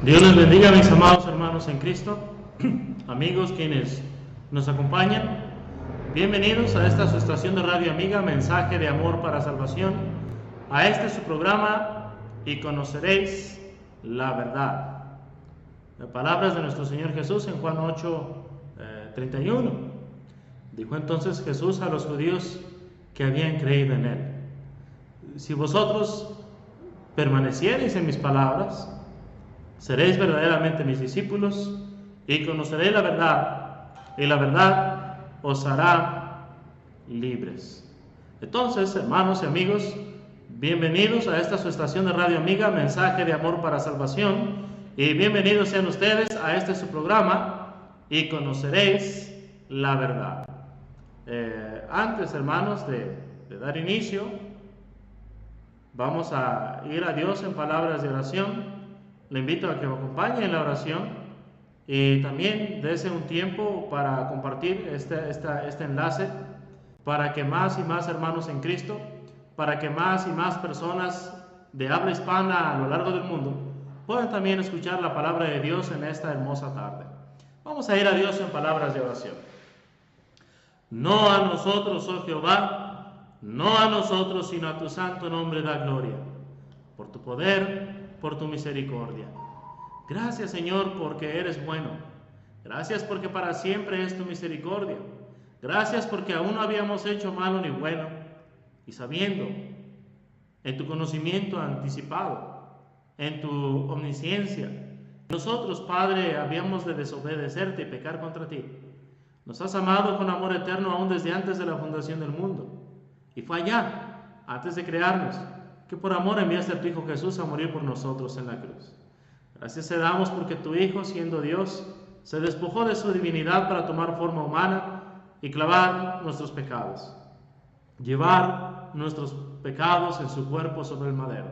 Dios les bendiga, mis amados hermanos en Cristo, amigos quienes nos acompañan. Bienvenidos a esta su estación de radio amiga, Mensaje de Amor para Salvación. A este su programa, y conoceréis la verdad. Las palabras de nuestro Señor Jesús en Juan 8:31. Dijo entonces Jesús a los judíos que habían creído en Él: si vosotros permaneciereis en mis palabras, seréis verdaderamente mis discípulos y conoceréis la verdad, y la verdad os hará libres. Entonces, hermanos y amigos, bienvenidos a esta su estación de radio amiga, Mensaje de Amor para Salvación, y bienvenidos sean ustedes a este su programa, y conoceréis la verdad. Antes, hermanos, de dar inicio, vamos a ir a Dios en palabras de oración. Le invito a que me acompañe en la oración y también dése un tiempo para compartir este enlace, para que más y más hermanos en Cristo, para que más y más personas de habla hispana a lo largo del mundo puedan también escuchar la palabra de Dios en esta hermosa tarde. Vamos a ir a Dios en palabras de oración. No a nosotros, oh Jehová, no a nosotros, sino a tu santo nombre da gloria, por tu poder, por tu misericordia. Gracias, Señor, porque eres bueno. Gracias porque para siempre es tu misericordia. Gracias porque aún no habíamos hecho malo ni bueno, y sabiendo en tu conocimiento anticipado, en tu omnisciencia, nosotros, Padre, habíamos de desobedecerte y pecar contra ti. Nos has amado con amor eterno aún desde antes de la fundación del mundo, y fue allá, antes de crearnos, que por amor enviaste a tu Hijo Jesús a morir por nosotros en la cruz. Gracias te damos porque tu Hijo, siendo Dios, se despojó de su divinidad para tomar forma humana y clavar nuestros pecados, llevar nuestros pecados en su cuerpo sobre el madero.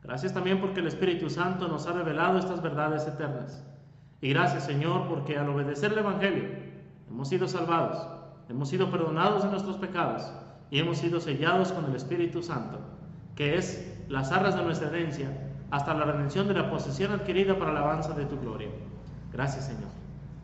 Gracias también porque el Espíritu Santo nos ha revelado estas verdades eternas. Y gracias, Señor, porque al obedecer el Evangelio hemos sido salvados, hemos sido perdonados de nuestros pecados y hemos sido sellados con el Espíritu Santo, que es las arras de nuestra herencia, hasta la redención de la posesión adquirida para la alabanza de tu gloria. Gracias, Señor.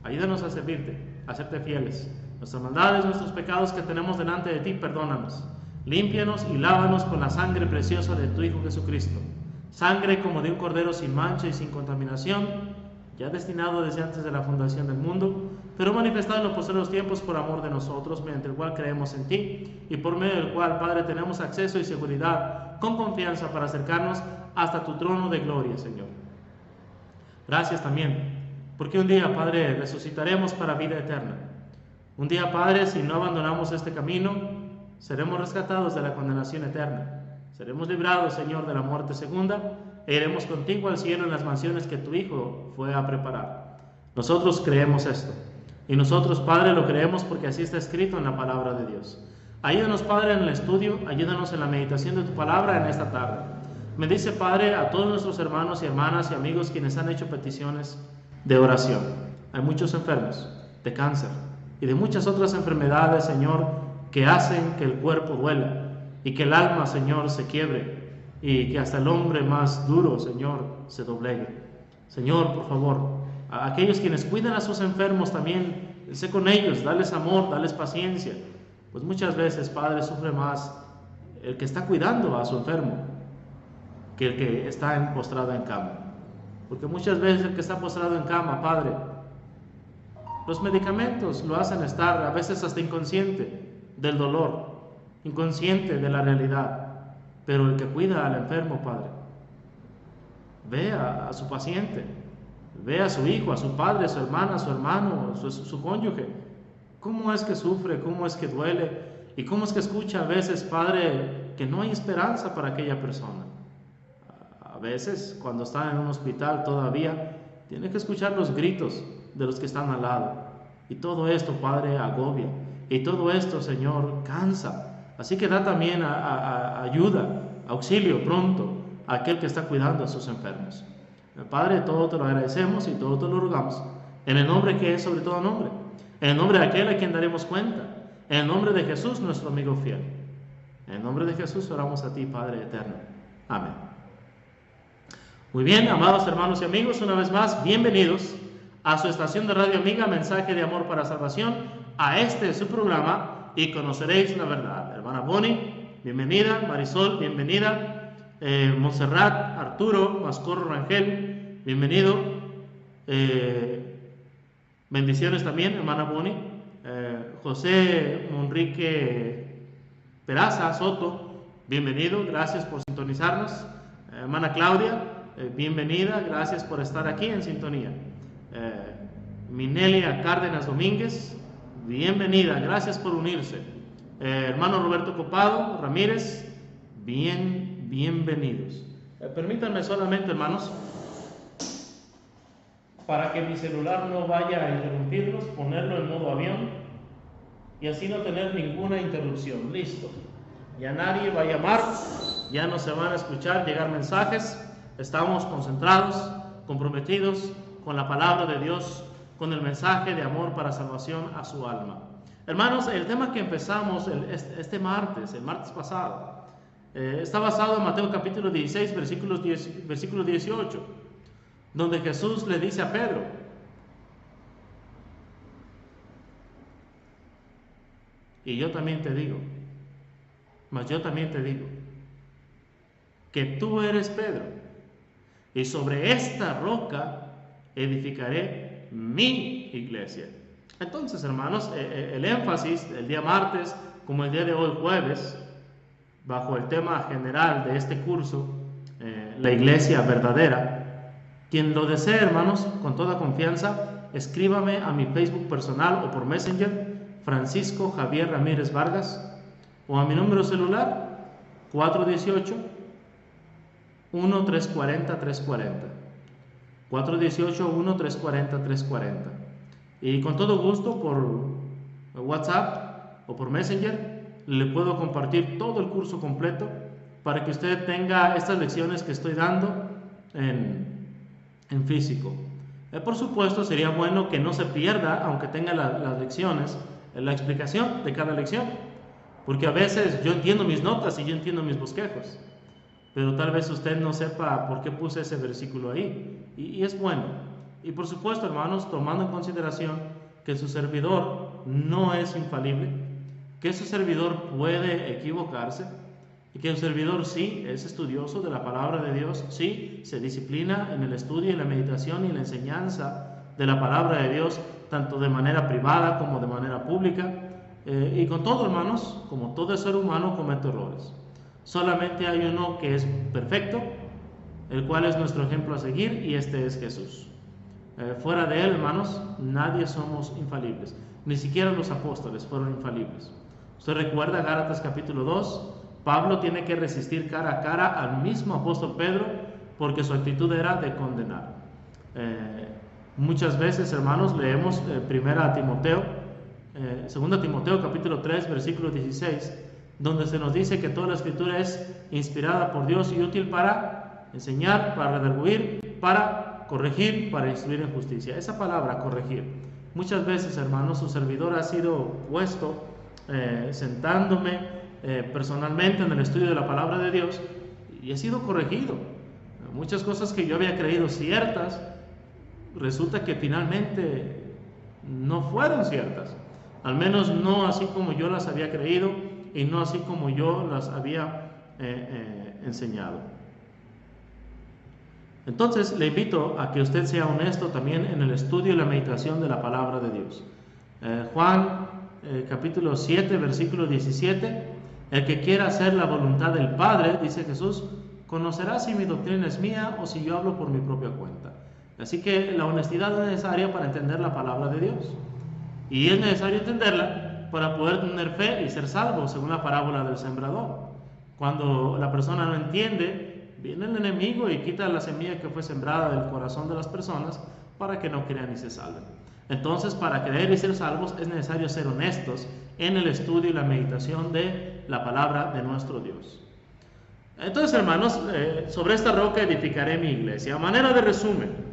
Ayúdanos a servirte, a serte fieles. Nuestras maldades, nuestros pecados que tenemos delante de ti, perdónanos. Límpianos y lávanos con la sangre preciosa de tu Hijo Jesucristo. Sangre como de un cordero sin mancha y sin contaminación, ya destinado desde antes de la fundación del mundo, pero manifestado en los posteriores tiempos por amor de nosotros, mediante el cual creemos en ti, y por medio del cual, Padre, tenemos acceso y seguridad con confianza para acercarnos hasta tu trono de gloria, Señor. Gracias también, porque un día, Padre, resucitaremos para vida eterna. Un día, Padre, si no abandonamos este camino, seremos rescatados de la condenación eterna. Seremos librados, Señor, de la muerte segunda, e iremos contigo al cielo en las mansiones que tu Hijo fue a preparar. Nosotros creemos esto. Y nosotros, Padre, lo creemos porque así está escrito en la palabra de Dios. Ayúdanos, Padre, en el estudio, ayúdanos en la meditación de tu palabra en esta tarde. Bendice, Padre, a todos nuestros hermanos y hermanas y amigos quienes han hecho peticiones de oración. Hay muchos enfermos de cáncer y de muchas otras enfermedades, Señor, que hacen que el cuerpo duela y que el alma, Señor, se quiebre y que hasta el hombre más duro, Señor, se doblegue. Señor, por favor, a aquellos quienes cuidan a sus enfermos también, sé con ellos, dales amor, dales paciencia, pues muchas veces, Padre, sufre más el que está cuidando a su enfermo que el que está postrado en cama, porque muchas veces el que está postrado en cama, Padre, los medicamentos lo hacen estar a veces hasta inconsciente del dolor, inconsciente de la realidad, pero el que cuida al enfermo, Padre, ve a su paciente, ve a su hijo, a su padre, a su hermana, a su hermano, su cónyuge, cómo es que sufre, cómo es que duele y cómo es que escucha a veces, Padre, que no hay esperanza para aquella persona. A veces, cuando está en un hospital todavía, tiene que escuchar los gritos de los que están al lado. Y todo esto, Padre, agobia. Y todo esto, Señor, cansa. Así que da también ayuda, auxilio pronto a aquel que está cuidando a sus enfermos. Padre, todo te lo agradecemos y todo te lo rogamos, en el nombre que es sobre todo nombre, en el nombre de aquel a quien daremos cuenta, en el nombre de Jesús, nuestro amigo fiel. En el nombre de Jesús oramos a ti, Padre eterno. Amén. Muy bien, amados hermanos y amigos, una vez más, bienvenidos a su estación de radio amiga, Mensaje de Amor para Salvación, a este su programa, y conoceréis la verdad. Hermana Bonnie, bienvenida. Marisol, bienvenida. Montserrat, Arturo, Mascorro Rangel, bienvenido. Bendiciones también, hermana Bonnie. José Monrique Peraza Soto, bienvenido, gracias por sintonizarnos. Hermana Claudia, bienvenida, gracias por estar aquí en sintonía. Minelia Cárdenas Domínguez, bienvenida, gracias por unirse. Hermano Roberto Copado Ramírez, bienvenidos. Permítanme solamente, hermanos, para que mi celular no vaya a interrumpirlos, ponerlo en modo avión y así no tener ninguna interrupción. Listo. Ya nadie va a llamar, ya no se van a escuchar llegar mensajes. Estamos concentrados, comprometidos con la palabra de Dios, con el mensaje de amor para salvación a su alma. Hermanos, el tema que empezamos este martes, el martes pasado, está basado en Mateo capítulo 16, versículo 18, donde Jesús le dice a Pedro: y yo también te digo, que tú eres Pedro, y sobre esta roca edificaré mi iglesia. Entonces, hermanos, el énfasis el día martes, como el día de hoy jueves, bajo el tema general de este curso, la iglesia verdadera. Quien lo desee, hermanos, con toda confianza, escríbame a mi Facebook personal o por Messenger, Francisco Javier Ramírez Vargas, o a mi número celular 418-1340-340, 418-1340-340, y con todo gusto por WhatsApp o por Messenger le puedo compartir todo el curso completo para que usted tenga estas lecciones que estoy dando en físico. Por supuesto, sería bueno que no se pierda, aunque tenga las lecciones, la explicación de cada lección, porque a veces yo entiendo mis notas y yo entiendo mis bosquejos, pero tal vez usted no sepa por qué puse ese versículo ahí, y es bueno. Y por supuesto, hermanos, tomando en consideración que su servidor no es infalible, que su servidor puede equivocarse, y que el servidor sí es estudioso de la palabra de Dios, sí se disciplina en el estudio y la meditación y la enseñanza de la palabra de Dios, tanto de manera privada como de manera pública, y con todo, hermanos, como todo ser humano comete errores. Solamente hay uno que es perfecto, el cual es nuestro ejemplo a seguir, y este es Jesús. Fuera de él, hermanos, nadie somos infalibles, ni siquiera los apóstoles fueron infalibles. Usted recuerda Gálatas capítulo 2, Pablo tiene que resistir cara a cara al mismo apóstol Pedro porque su actitud era de condenar. Muchas veces, hermanos, leemos 2 Timoteo capítulo 3 versículo 16, donde se nos dice que toda la escritura es inspirada por Dios y útil para enseñar, para redarguir, para corregir, para instruir en justicia. Esa palabra, corregir, muchas veces, hermanos, su servidor ha sido puesto sentándome personalmente en el estudio de la palabra de Dios y he sido corregido. Muchas cosas que yo había creído ciertas, resulta que finalmente no fueron ciertas, al menos no así como yo las había creído y no así como yo las había enseñado. Entonces le invito a que usted sea honesto también en el estudio y la meditación de la palabra de Dios. Juan capítulo 7 versículo 17: el que quiera hacer la voluntad del Padre, dice Jesús, conocerá si mi doctrina es mía o si yo hablo por mi propia cuenta. Así que la honestidad es necesaria para entender la palabra de Dios, y es necesario entenderla para poder tener fe y ser salvo, según la parábola del sembrador. Cuando la persona no entiende, viene el enemigo y quita la semilla que fue sembrada del corazón de las personas para que no crean y se salven. Entonces, para creer y ser salvos es necesario ser honestos en el estudio y la meditación de la palabra de nuestro Dios. Entonces, hermanos, sobre esta roca edificaré mi iglesia. A manera de resumen,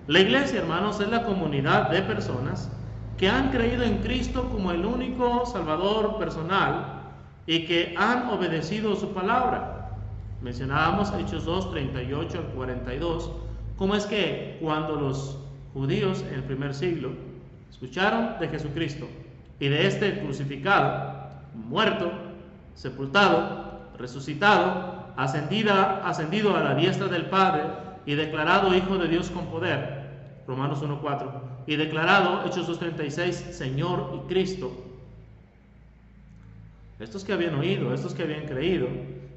la iglesia, hermanos, es la comunidad de personas que han creído en Cristo como el único Salvador personal y que han obedecido su palabra. Mencionábamos Hechos 2, 38 al 42, cómo es que cuando los judíos en el primer siglo escucharon de Jesucristo y de este crucificado, muerto, sepultado, resucitado, ascendido a la diestra del Padre y declarado Hijo de Dios con poder, Romanos 1:4, y declarado, Hechos 2:36, Señor y Cristo. Estos que habían oído, estos que habían creído,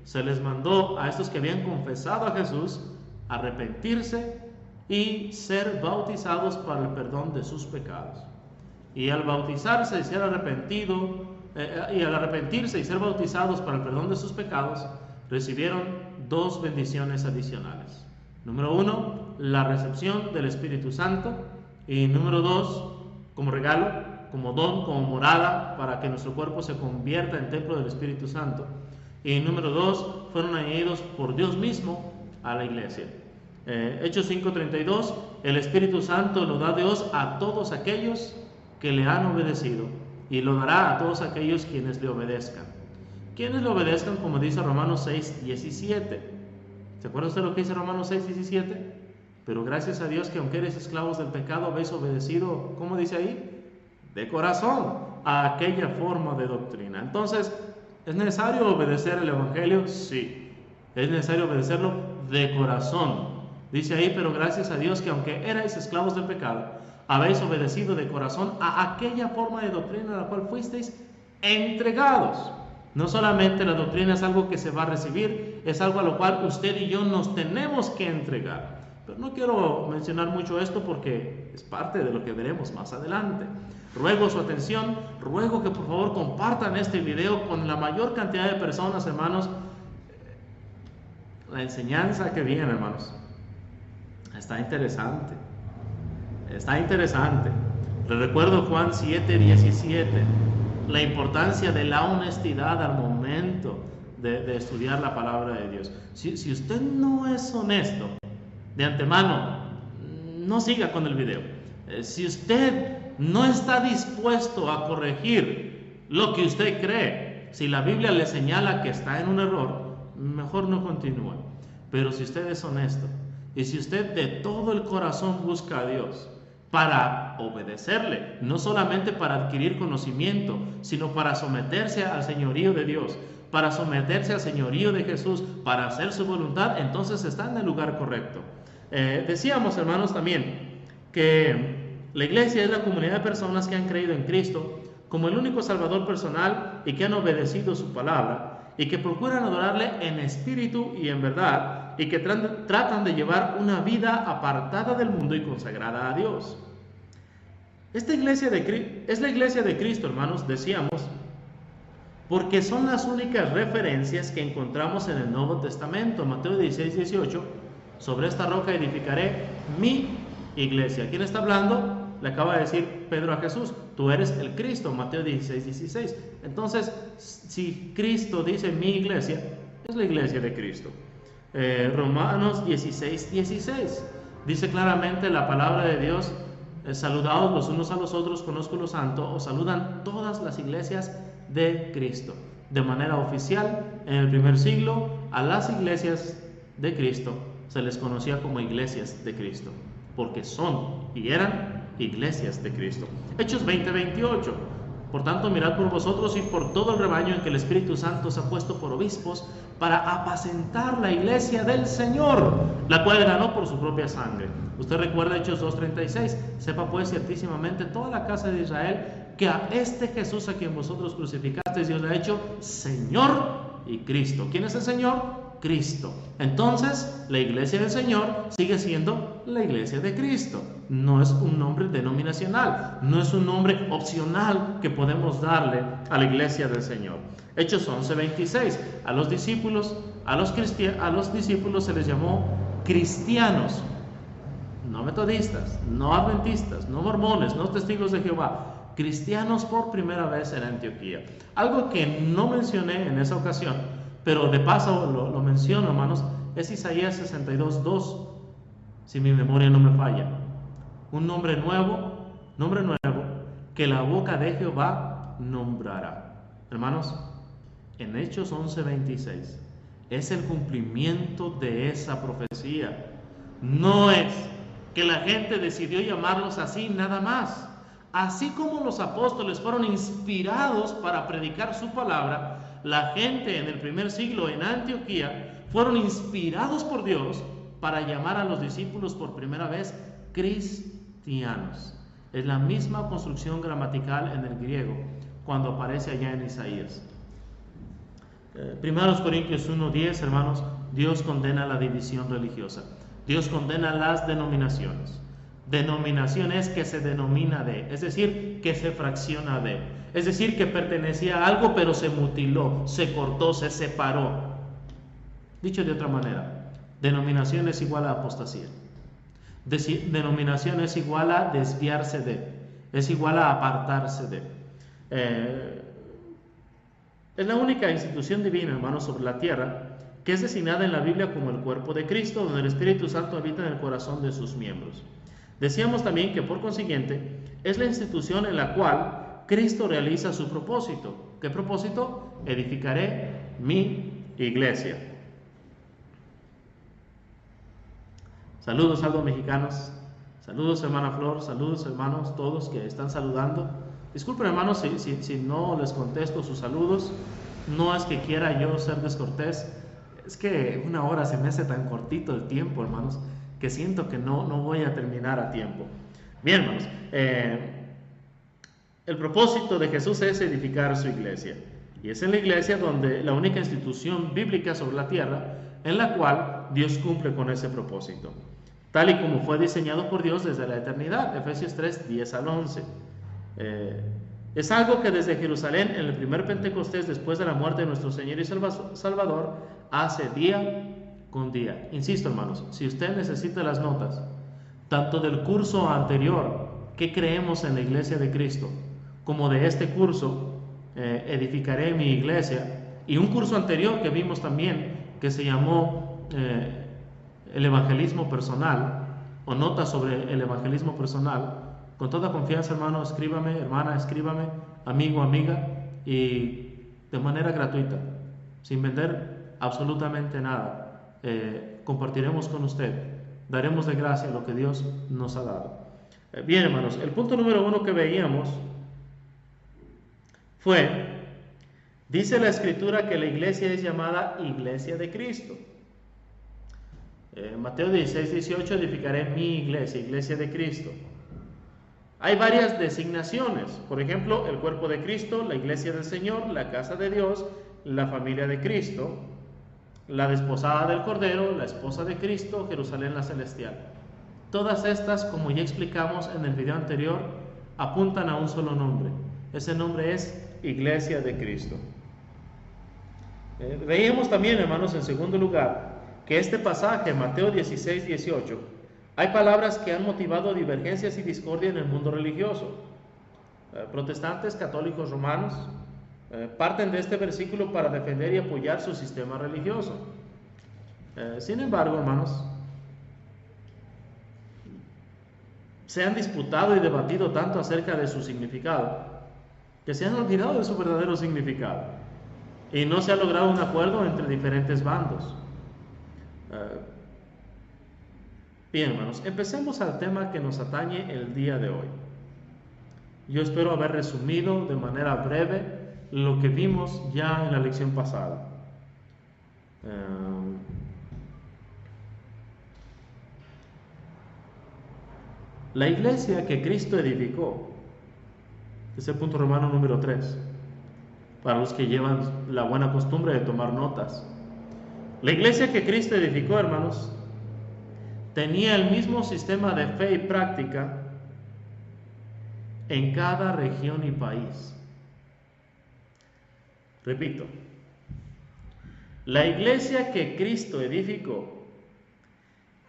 se les mandó a estos que habían confesado a Jesús arrepentirse y ser bautizados para el perdón de sus pecados. Y al bautizarse y ser arrepentirse y ser bautizados para el perdón de sus pecados, recibieron dos bendiciones adicionales. Número 1, la recepción del Espíritu Santo, y número 2, como regalo, como don, como morada, para que nuestro cuerpo se convierta en templo del Espíritu Santo. Y número 2, fueron añadidos por Dios mismo a la iglesia. Hechos 5:32, el Espíritu Santo lo da Dios a todos aquellos que le han obedecido, y lo dará a todos aquellos quienes le obedezcan. Quienes le obedezcan, como dice Romanos 6:17. ¿Se acuerda usted lo que dice Romanos 6:17? Pero gracias a Dios que aunque eres esclavos del pecado, habéis obedecido, ¿cómo dice ahí? De corazón, a aquella forma de doctrina. Entonces, ¿es necesario obedecer el Evangelio? Sí. Es necesario obedecerlo de corazón. Dice ahí, pero gracias a Dios que aunque erais esclavos del pecado, habéis obedecido de corazón a aquella forma de doctrina a la cual fuisteis entregados. No solamente la doctrina es algo que se va a recibir, es algo a lo cual usted y yo nos tenemos que entregar. Pero no quiero mencionar mucho esto porque es parte de lo que veremos más adelante. Ruego su atención, ruego que por favor compartan este video con la mayor cantidad de personas, hermanos. La enseñanza que viene, hermanos, está interesante. Está interesante. Les recuerdo Juan 7:17, la importancia de la honestidad al momento de estudiar la palabra de Dios. Si usted no es honesto de antemano, no siga con el video. Si usted no está dispuesto a corregir lo que usted cree, si la Biblia le señala que está en un error, mejor no continúe. Pero si usted es honesto y si usted de todo el corazón busca a Dios para obedecerle, no solamente para adquirir conocimiento, sino para someterse al señorío de Dios, para someterse al señorío de Jesús, para hacer su voluntad, entonces está en el lugar correcto. Decíamos, hermanos, también que la iglesia es la comunidad de personas que han creído en Cristo como el único Salvador personal y que han obedecido su palabra y que procuran adorarle en espíritu y en verdad y que tratan de llevar una vida apartada del mundo y consagrada a Dios. Esta iglesia es la iglesia de Cristo, hermanos, decíamos, porque son las únicas referencias que encontramos en el Nuevo Testamento. Mateo 16:18, sobre esta roca edificaré mi iglesia. ¿Quién está hablando? Le acaba de decir Pedro a Jesús, tú eres el Cristo, Mateo 16:16. Entonces, si Cristo dice mi iglesia, es la iglesia de Cristo. Romanos 16:16 dice claramente la palabra de Dios, saludaos los unos a los otros con ósculo santo, os saludan todas las iglesias de Cristo. De manera oficial, en el primer siglo, a las iglesias de Cristo se les conocía como iglesias de Cristo, porque son y eran iglesias de Cristo. Hechos 20:28. Por tanto, mirad por vosotros y por todo el rebaño en que el Espíritu Santo os ha puesto por obispos para apacentar la iglesia del Señor, la cual ganó por su propia sangre. Usted recuerda Hechos 2:36. Sepa pues ciertísimamente toda la casa de Israel que a este Jesús a quien vosotros crucificasteis Dios le ha hecho Señor y Cristo. ¿Quién es el Señor? Cristo. Entonces, la iglesia del Señor sigue siendo la iglesia de Cristo. No es un nombre denominacional, no es un nombre opcional que podemos darle a la iglesia del Señor. Hechos 11:26. A los discípulos se les llamó cristianos, no metodistas, no adventistas, no mormones, no testigos de Jehová, cristianos por primera vez en Antioquía. Algo que no mencioné en esa ocasión, pero de paso lo menciono, hermanos, es Isaías 62:2, si mi memoria no me falla. Un nombre nuevo, que la boca de Jehová nombrará. Hermanos, en Hechos 11:26, es el cumplimiento de esa profecía. No es que la gente decidió llamarlos así nada más. Así como los apóstoles fueron inspirados para predicar su palabra, la gente en el primer siglo en Antioquía fueron inspirados por Dios para llamar a los discípulos por primera vez cristianos. Es la misma construcción gramatical en el griego cuando aparece allá en Isaías. Primeros Corintios 1:10, hermanos, Dios condena la división religiosa. Dios condena las denominaciones. Denominación es que se denomina de, es decir, que se fracciona de, es decir, que pertenecía a algo pero se mutiló, se cortó, se separó. Dicho de otra manera, denominación es igual a apostasía. Denominación es igual a desviarse de, es igual a apartarse de. Es la única institución divina, hermanos, sobre la tierra que es designada en la Biblia como el cuerpo de Cristo, donde el Espíritu Santo habita en el corazón de sus miembros. Decíamos también que por consiguiente es la institución en la cual Cristo realiza su propósito. ¿Qué propósito? Edificaré mi iglesia. Saludos, Aldo mexicanos. Saludos, hermana Flor. Saludos, hermanos, todos que están saludando. Disculpen, hermanos, si no les contesto sus saludos. No es que quiera yo ser descortés. Es que una hora se me hace tan cortito el tiempo, hermanos, que siento que no voy a terminar a tiempo. Bien, hermanos, el propósito de Jesús es edificar su iglesia. Y es en la iglesia donde la única institución bíblica sobre la tierra en la cual Dios cumple con ese propósito, tal y como fue diseñado por Dios desde la eternidad. Efesios 3:10-11. Es algo que desde Jerusalén, en el primer Pentecostés, después de la muerte de nuestro Señor y Salvador, hace día con día. Insisto, hermanos, si usted necesita las notas, tanto del curso anterior, que creemos en la iglesia de Cristo, como de este curso, edificaré mi iglesia, y un curso anterior que vimos también, que se llamó el evangelismo personal, o notas sobre el evangelismo personal. Con toda confianza, hermano, escríbame, hermana, escríbame, amigo, amiga, y de manera gratuita, sin vender absolutamente nada, compartiremos con usted, daremos de gracia lo que Dios nos ha dado. Bien, hermanos, el punto número 1 que veíamos fue, dice la Escritura que la iglesia es llamada iglesia de Cristo. Mateo 16:18, edificaré mi iglesia, iglesia de Cristo. Hay varias designaciones, por ejemplo, el cuerpo de Cristo, la iglesia del Señor, la casa de Dios, la familia de Cristo, la desposada del Cordero, la esposa de Cristo, Jerusalén la celestial. Todas estas, como ya explicamos en el video anterior, apuntan a un solo nombre. Ese nombre es iglesia de Cristo. Veíamos también, hermanos, en segundo lugar, que este pasaje, Mateo 16:18, hay palabras que han motivado divergencias y discordia en el mundo religioso. Protestantes, católicos, romanos, parten de este versículo para defender y apoyar su sistema religioso. Sin embargo, hermanos, se han disputado y debatido tanto acerca de su significado, que se han olvidado de su verdadero significado, y no se ha logrado un acuerdo entre diferentes bandos. Bien, hermanos, empecemos al tema que nos atañe el día de hoy. Yo espero haber resumido de manera breve lo que vimos ya en la lección pasada. La iglesia que Cristo edificó, es el punto romano número 3, para los que llevan la buena costumbre de tomar notas. La iglesia que Cristo edificó, hermanos, tenía el mismo sistema de fe y práctica en cada región y país. Repito, la iglesia que Cristo edificó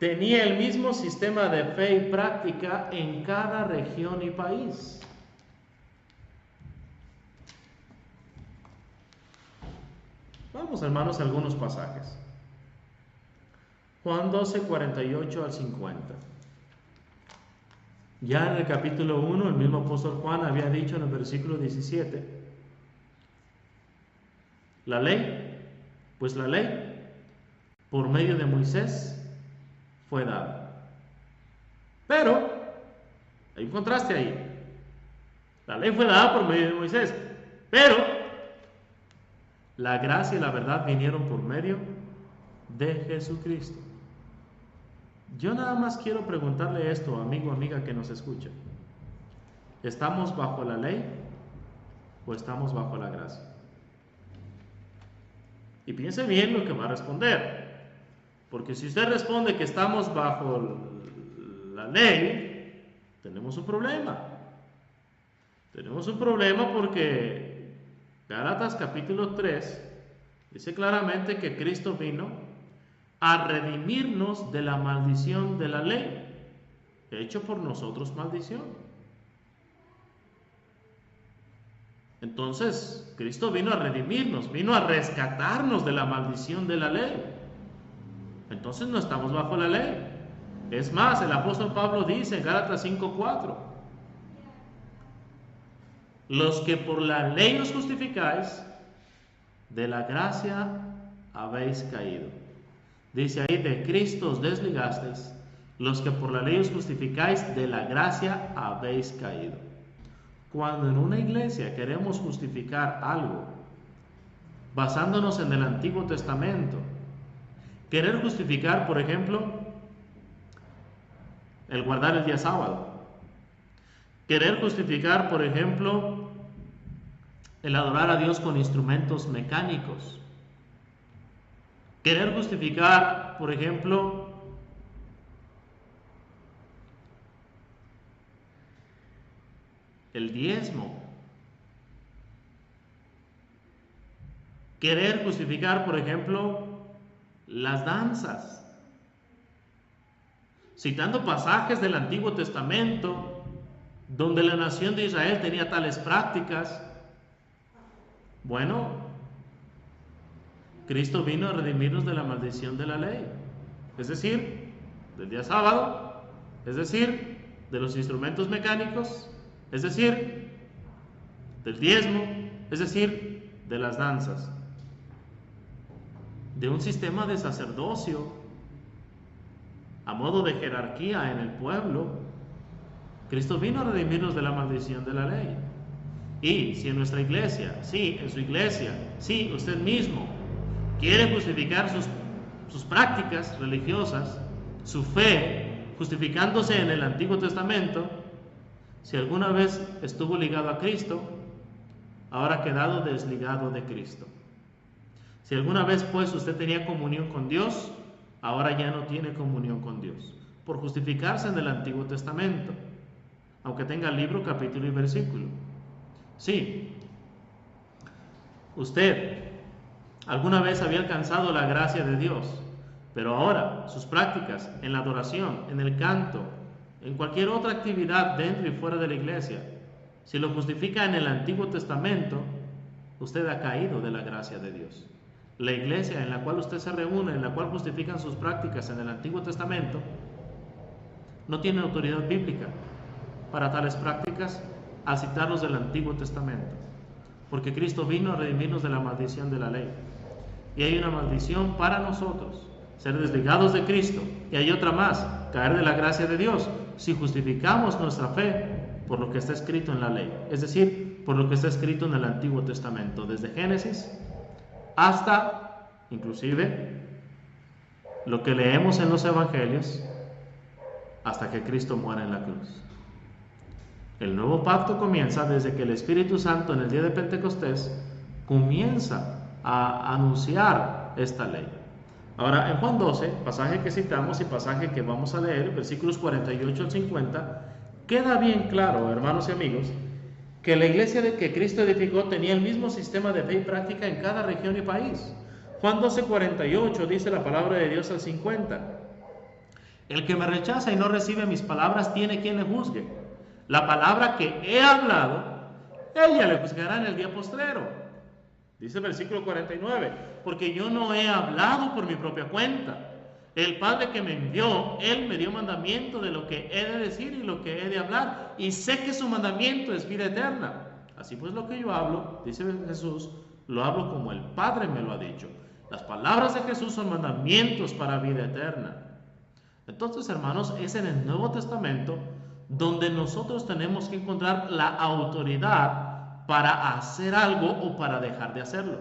tenía el mismo sistema de fe y práctica en cada región y país. Vamos, hermanos, a algunos pasajes. Juan 12, 48 al 50. Ya en el capítulo 1, el mismo apóstol Juan había dicho en el versículo 17, la ley, pues la ley por medio de Moisés fue dada. Pero, hay un contraste ahí. La ley fue dada por medio de Moisés, pero la gracia y la verdad vinieron por medio de Jesucristo. Yo nada más quiero preguntarle esto, amigo, amiga que nos escucha. ¿Estamos bajo la ley o estamos bajo la gracia? Y piense bien lo que va a responder, porque si usted responde que estamos bajo la ley, tenemos un problema. Tenemos un problema porque Gálatas capítulo 3 dice claramente que Cristo vino a redimirnos de la maldición de la ley, hecho por nosotros maldición. Entonces, Cristo vino a redimirnos, vino a rescatarnos de la maldición de la ley. Entonces no estamos bajo la ley. Es más, el apóstol Pablo dice en Gálatas 5:4, los que por la ley os justificáis, de la gracia habéis caído. Dice ahí, de Cristo os desligasteis, los que por la ley os justificáis, de la gracia habéis caído. Cuando en una iglesia queremos justificar algo, basándonos en el Antiguo Testamento, querer justificar, por ejemplo, el guardar el día sábado, querer justificar, por ejemplo, el adorar a Dios con instrumentos mecánicos, querer justificar, por ejemplo, el diezmo, querer justificar, por ejemplo, las danzas, citando pasajes del Antiguo Testamento donde la nación de Israel tenía tales prácticas. Bueno, Cristo vino a redimirnos de la maldición de la ley, es decir, del día sábado, es decir, de los instrumentos mecánicos, es decir, del diezmo, es decir, de las danzas, de un sistema de sacerdocio a modo de jerarquía en el pueblo. Cristo vino a redimirnos de la maldición de la ley. Y si en nuestra iglesia, sí, en su iglesia, sí, usted mismo quiere justificar sus prácticas religiosas, su fe, justificándose en el Antiguo Testamento, si alguna vez estuvo ligado a Cristo, ahora ha quedado desligado de Cristo. Si alguna vez pues usted tenía comunión con Dios, ahora ya no tiene comunión con Dios, por justificarse en el Antiguo Testamento, aunque tenga libro, capítulo y versículo. Sí, usted alguna vez había alcanzado la gracia de Dios, pero ahora sus prácticas en la adoración, en el canto, en cualquier otra actividad dentro y fuera de la iglesia, si lo justifica en el Antiguo Testamento, usted ha caído de la gracia de Dios. La iglesia en la cual usted se reúne, en la cual justifican sus prácticas en el Antiguo Testamento, no tiene autoridad bíblica para tales prácticas al citarlos del Antiguo Testamento, porque Cristo vino a redimirnos de la maldición de la ley. Y hay una maldición para nosotros, ser desligados de Cristo, y hay otra más, caer de la gracia de Dios, si justificamos nuestra fe por lo que está escrito en la ley, es decir, por lo que está escrito en el Antiguo Testamento, desde Génesis hasta, inclusive, lo que leemos en los Evangelios, hasta que Cristo muera en la cruz. El nuevo pacto comienza desde que el Espíritu Santo en el día de Pentecostés comienza a anunciar esta ley. Ahora, en Juan 12, pasaje que citamos y pasaje que vamos a leer, versículos 48 al 50, queda bien claro, hermanos y amigos, que la iglesia de que Cristo edificó tenía el mismo sistema de fe y práctica en cada región y país. Juan 12, 48 dice la palabra de Dios al 50. El que me rechaza y no recibe mis palabras tiene quien le juzgue. La palabra que he hablado, ella le juzgará en el día postrero. Dice el versículo 49, porque yo no he hablado por mi propia cuenta. El Padre que me envió, Él me dio mandamiento de lo que he de decir y lo que he de hablar. Y sé que su mandamiento es vida eterna. Así pues lo que yo hablo, dice Jesús, lo hablo como el Padre me lo ha dicho. Las palabras de Jesús son mandamientos para vida eterna. Entonces, hermanos, es en el Nuevo Testamento donde nosotros tenemos que encontrar la autoridad para hacer algo o para dejar de hacerlo.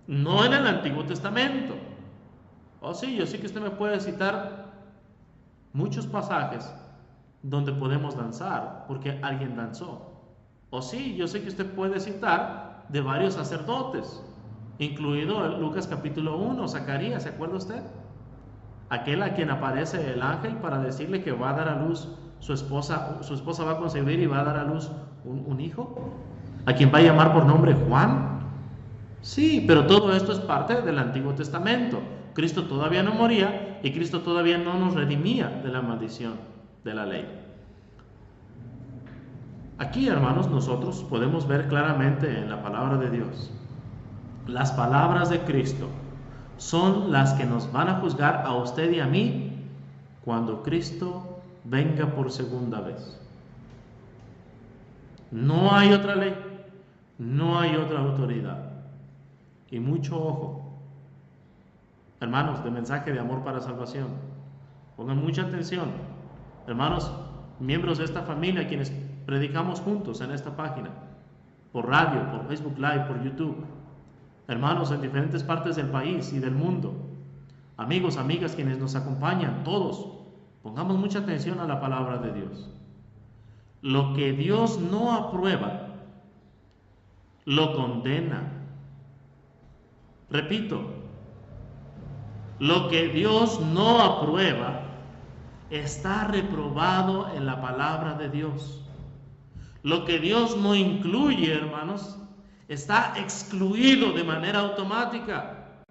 No en el Antiguo Testamento. Oh, sí, yo sé que usted me puede citar muchos pasajes donde podemos danzar porque alguien danzó. O sí, yo sé que usted puede citar de varios sacerdotes, incluido Lucas capítulo 1, Zacarías, ¿se acuerda usted? Aquel a quien aparece el ángel para decirle que va a dar a luz su esposa va a concebir y va a dar a luz un hijo, a quien va a llamar por nombre Juan. Sí, pero todo esto es parte del Antiguo Testamento. Cristo todavía no moría y Cristo todavía no nos redimía de la maldición de la ley. Aquí, hermanos, nosotros podemos ver claramente en la palabra de Dios, las palabras de Cristo son las que nos van a juzgar a usted y a mí cuando Cristo venga por segunda vez. No hay otra ley, no hay otra autoridad. Y mucho ojo, hermanos, de mensaje de amor para salvación. Pongan mucha atención, hermanos, miembros de esta familia, quienes predicamos juntos en esta página, por radio, por Facebook Live, por YouTube. Hermanos en diferentes partes del país y del mundo, amigos, amigas, quienes nos acompañan, todos, pongamos mucha atención a la palabra de Dios. Lo que Dios no aprueba, lo condena. Repito, lo que Dios no aprueba está reprobado en la palabra de Dios. Lo que Dios no incluye, hermanos, está excluido de manera automática.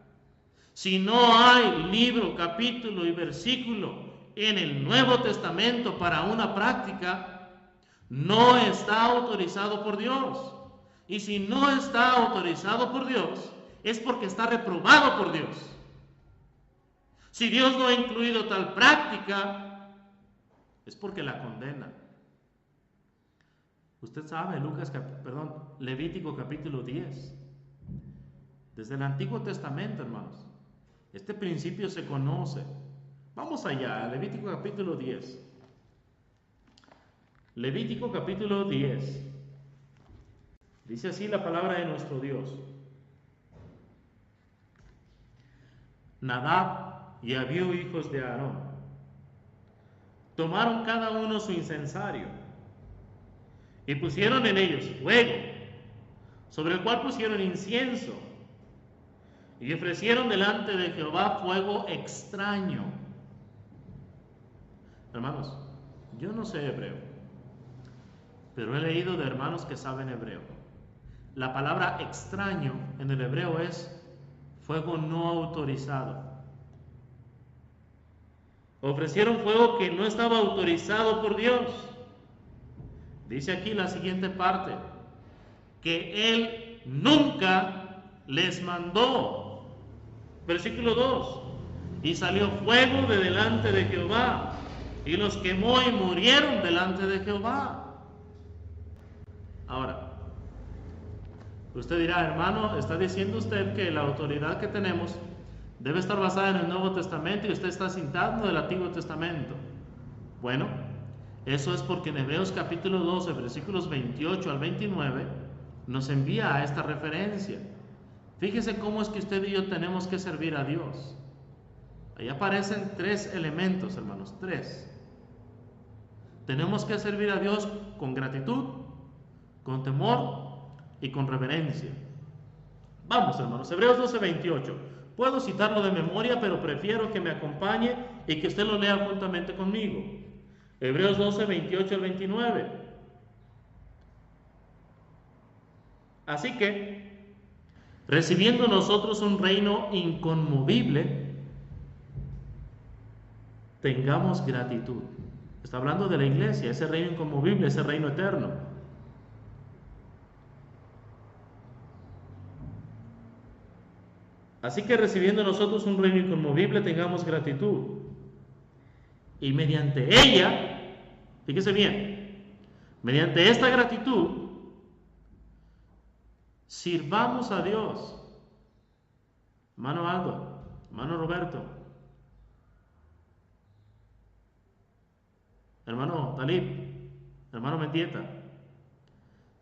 Si no hay libro, capítulo y versículo en el Nuevo Testamento para una práctica, no está autorizado por Dios. Y si no está autorizado por Dios, es porque está reprobado por Dios. Si Dios no ha incluido tal práctica, es porque la condena. Usted sabe, Levítico capítulo 10. Desde el Antiguo Testamento, hermanos, este principio se conoce. Vamos allá, Levítico capítulo 10. Levítico capítulo 10. Dice así la palabra de nuestro Dios. Nadab y Abiú, hijos de Aarón, tomaron cada uno su incensario y pusieron en ellos fuego, sobre el cual pusieron incienso, y ofrecieron delante de Jehová fuego extraño. Hermanos, yo no sé hebreo, pero he leído de hermanos que saben hebreo. La palabra extraño en el hebreo es fuego no autorizado. Ofrecieron fuego que no estaba autorizado por Dios. Dice aquí la siguiente parte, que Él nunca les mandó. Versículo 2, y salió fuego de delante de Jehová, y los quemó y murieron delante de Jehová. Ahora, usted dirá, hermano, está diciendo usted que la autoridad que tenemos debe estar basada en el Nuevo Testamento y usted está citando del Antiguo Testamento. Bueno, eso es porque en Hebreos capítulo 12, versículos 28 al 29, nos envía a esta referencia. Fíjese cómo es que usted y yo tenemos que servir a Dios. Ahí aparecen 3 elementos, hermanos, 3. Tenemos que servir a Dios con gratitud, con temor y con reverencia. Vamos, hermanos, Hebreos 12, 28. Puedo citarlo de memoria, pero prefiero que me acompañe y que usted lo lea juntamente conmigo. Hebreos 12, 28 al 29. Así que, recibiendo nosotros un reino inconmovible, tengamos gratitud. Está hablando de la iglesia, ese reino inconmovible, ese reino eterno. Así que recibiendo nosotros un reino inconmovible, tengamos gratitud. Y mediante ella, fíjese bien, mediante esta gratitud, sirvamos a Dios hermano Aldo, hermano Roberto, hermano Talib, hermano Mendieta,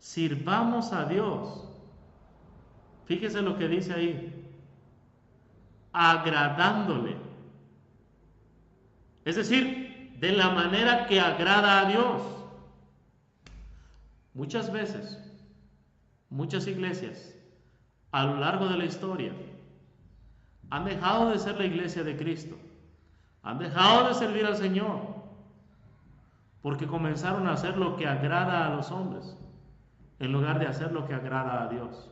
sirvamos a Dios. Fíjese lo que dice ahí, agradándole. Es decir, de la manera que agrada a Dios. Muchas veces, muchas iglesias, a lo largo de la historia, han dejado de ser la iglesia de Cristo, han dejado de servir al Señor, porque comenzaron a hacer lo que agrada a los hombres, en lugar de hacer lo que agrada a Dios.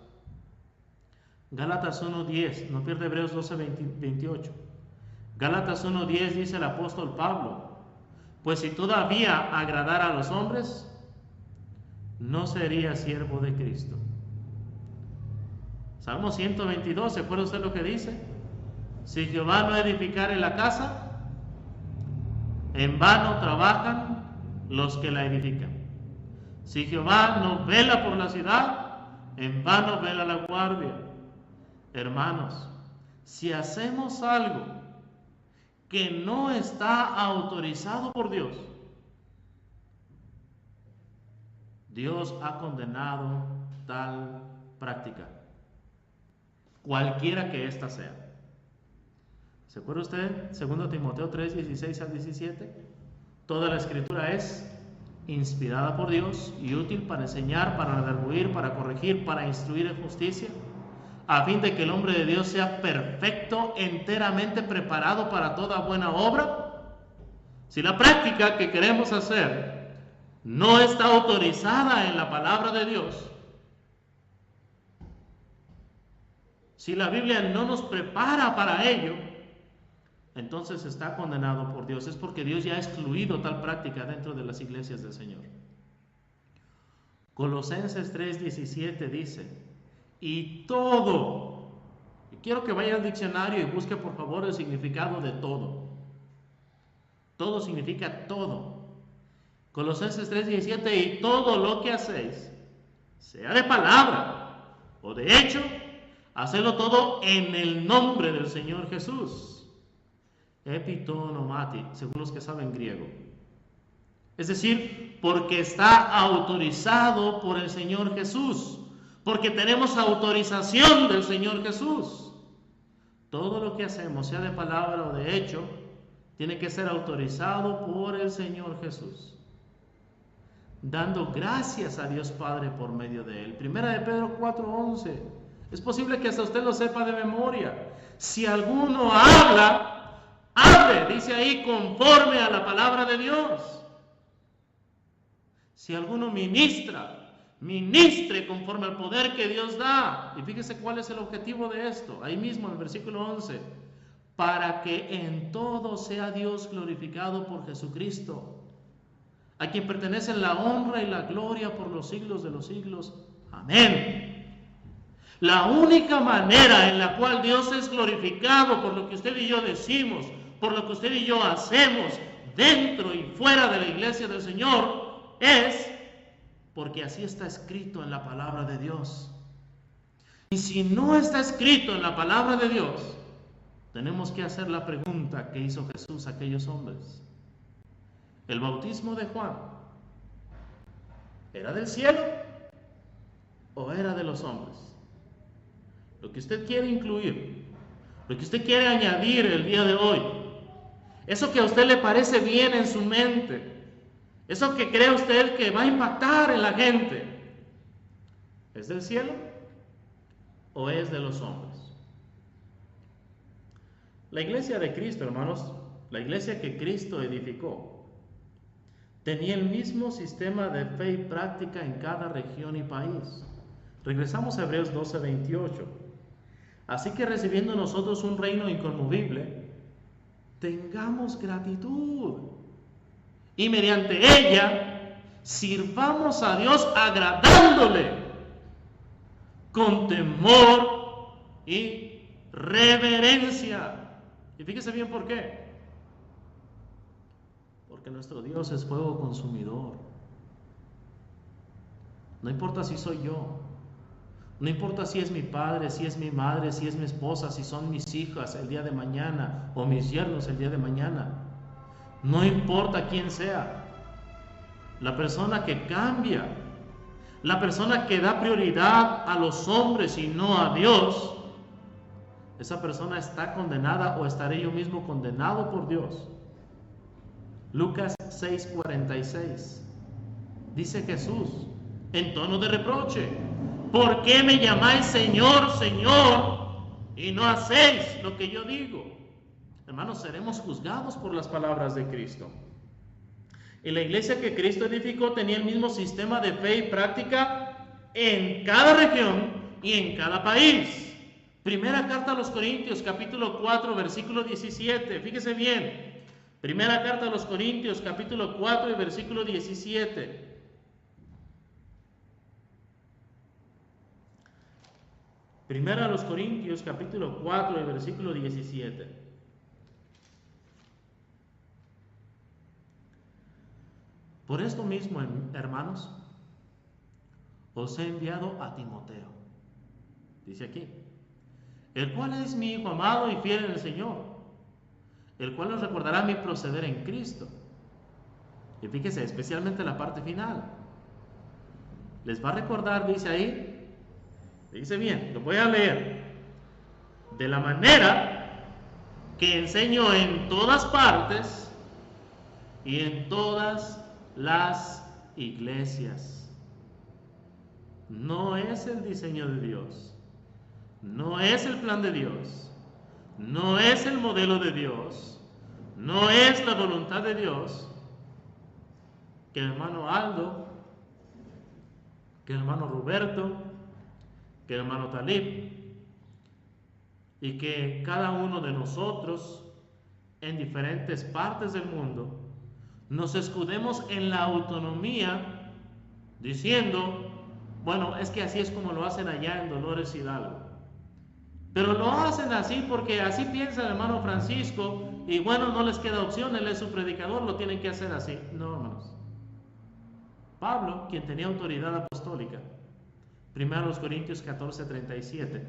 Gálatas 1:10, no pierde Hebreos 12:28. Gálatas 1:10 dice el apóstol Pablo, pues si todavía agradara a los hombres, no sería siervo de Cristo. Salmo 122, ¿se acuerda usted lo que dice? Si Jehová no edificare la casa, en vano trabajan los que la edifican. Si Jehová no vela por la ciudad, en vano vela la guardia. Hermanos, si hacemos algo que no está autorizado por Dios, Dios ha condenado tal práctica, cualquiera que ésta sea. ¿Se acuerda usted? 2 Timoteo 3:16 al 17. Toda la escritura es inspirada por Dios y útil para enseñar, para redarguir, para corregir, para instruir en justicia, a fin de que el hombre de Dios sea perfecto, enteramente preparado para toda buena obra. Si la práctica que queremos hacer no está autorizada en la palabra de Dios, si la Biblia no nos prepara para ello, entonces está condenado por Dios. Es porque Dios ya ha excluido tal práctica dentro de las iglesias del Señor. Colosenses 3:17 dice, y todo, y quiero que vaya al diccionario y busque por favor el significado de todo. Todo significa todo. Colosenses 3:17, y todo lo que hacéis, sea de palabra o de hecho, hacedlo todo en el nombre del Señor Jesús. Epitonomati, según los que saben griego. Es decir, porque está autorizado por el Señor Jesús, porque tenemos autorización del Señor Jesús. Todo lo que hacemos, sea de palabra o de hecho, tiene que ser autorizado por el Señor Jesús, dando gracias a Dios Padre por medio de él. Primera de Pedro 4:11. Es posible que hasta usted lo sepa de memoria. Si alguno habla, hable, dice ahí, conforme a la palabra de Dios. Si alguno ministra, ministre conforme al poder que Dios da. Y fíjese cuál es el objetivo de esto. Ahí mismo en el versículo 11. Para que en todo sea Dios glorificado por Jesucristo, a quien pertenecen la honra y la gloria por los siglos de los siglos. Amén. La única manera en la cual Dios es glorificado por lo que usted y yo decimos, por lo que usted y yo hacemos dentro y fuera de la iglesia del Señor, es porque así está escrito en la palabra de Dios. Y si no está escrito en la palabra de Dios, tenemos que hacer la pregunta que hizo Jesús a aquellos hombres. ¿El bautismo de Juan era del cielo o era de los hombres? Lo que usted quiere incluir, lo que usted quiere añadir el día de hoy, eso que a usted le parece bien en su mente, eso que cree usted que va a impactar en la gente, ¿es del cielo o es de los hombres? La iglesia de Cristo, hermanos, la iglesia que Cristo edificó, tenía el mismo sistema de fe y práctica en cada región y país. Regresamos a Hebreos 12:28. Así que recibiendo nosotros un reino inconmovible, tengamos gratitud y mediante ella sirvamos a Dios agradándole con temor y reverencia. Y fíjese bien por qué. Porque nuestro Dios es fuego consumidor. No importa si soy yo, No importa si es mi padre, si es mi madre, si es mi esposa, si son mis hijas el día de mañana o mis yernos el día de mañana. No importa quién sea. La persona que cambia, la persona que da prioridad a los hombres y no a Dios, esa persona está condenada o estaré yo mismo condenado por Dios. Lucas 6:46. Dice Jesús en tono de reproche: ¿por qué me llamáis Señor, Señor, y no hacéis lo que yo digo? Hermanos, seremos juzgados por las palabras de Cristo. Y la iglesia que Cristo edificó tenía el mismo sistema de fe y práctica en cada región y en cada país. Primera carta a los Corintios, capítulo 4, versículo 17. Fíjese bien. Primera carta a los Corintios, capítulo 4 y versículo 17. Primera a los Corintios, capítulo 4 y versículo 17. Por esto mismo, hermanos, os he enviado a Timoteo, dice aquí, el cual es mi hijo amado y fiel en el Señor, el cual os recordará mi proceder en Cristo. Y fíjese, especialmente la parte final. Les va a recordar, dice ahí, dice bien, lo voy a leer, de la manera que enseño en todas partes y en todas las iglesias. No es el diseño de Dios, no es el plan de Dios, no es el modelo de Dios, no es la voluntad de Dios que el hermano Aldo, que el hermano Roberto, que el hermano Talib y que cada uno de nosotros en diferentes partes del mundo nos escudemos en la autonomía diciendo, bueno, es que así es como lo hacen allá en Dolores Hidalgo. Pero lo hacen así porque así piensa el hermano Francisco y bueno, no les queda opción, él es su predicador, lo tienen que hacer así. No, hermanos. Pablo, quien tenía autoridad apostólica, 1 Corintios 14:37,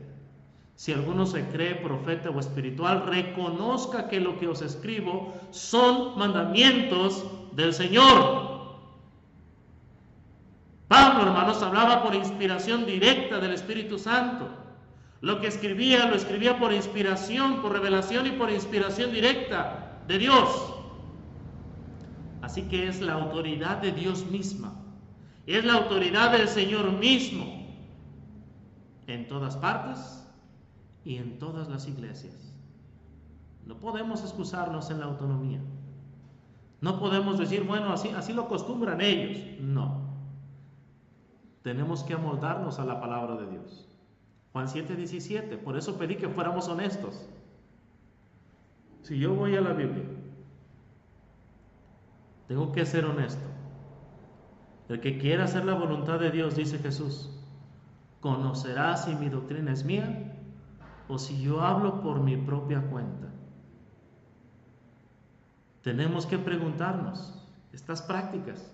si alguno se cree profeta o espiritual, reconozca que lo que os escribo son mandamientos del Señor. Pablo, hermanos, hablaba por inspiración directa del Espíritu Santo. Lo que escribía, lo escribía por inspiración, por revelación y por inspiración directa de Dios. Así que es la autoridad de Dios misma. Es la autoridad del Señor mismo en todas partes y en todas las iglesias. No podemos excusarnos en la autonomía. No podemos decir, bueno, así lo acostumbran ellos. No. Tenemos que amoldarnos a la palabra de Dios. Juan 7:17, por eso pedí que fuéramos honestos. Si yo voy a la Biblia, tengo que ser honesto. El que quiera hacer la voluntad de Dios, dice Jesús, conocerá si mi doctrina es mía o si yo hablo por mi propia cuenta. Tenemos que preguntarnos estas prácticas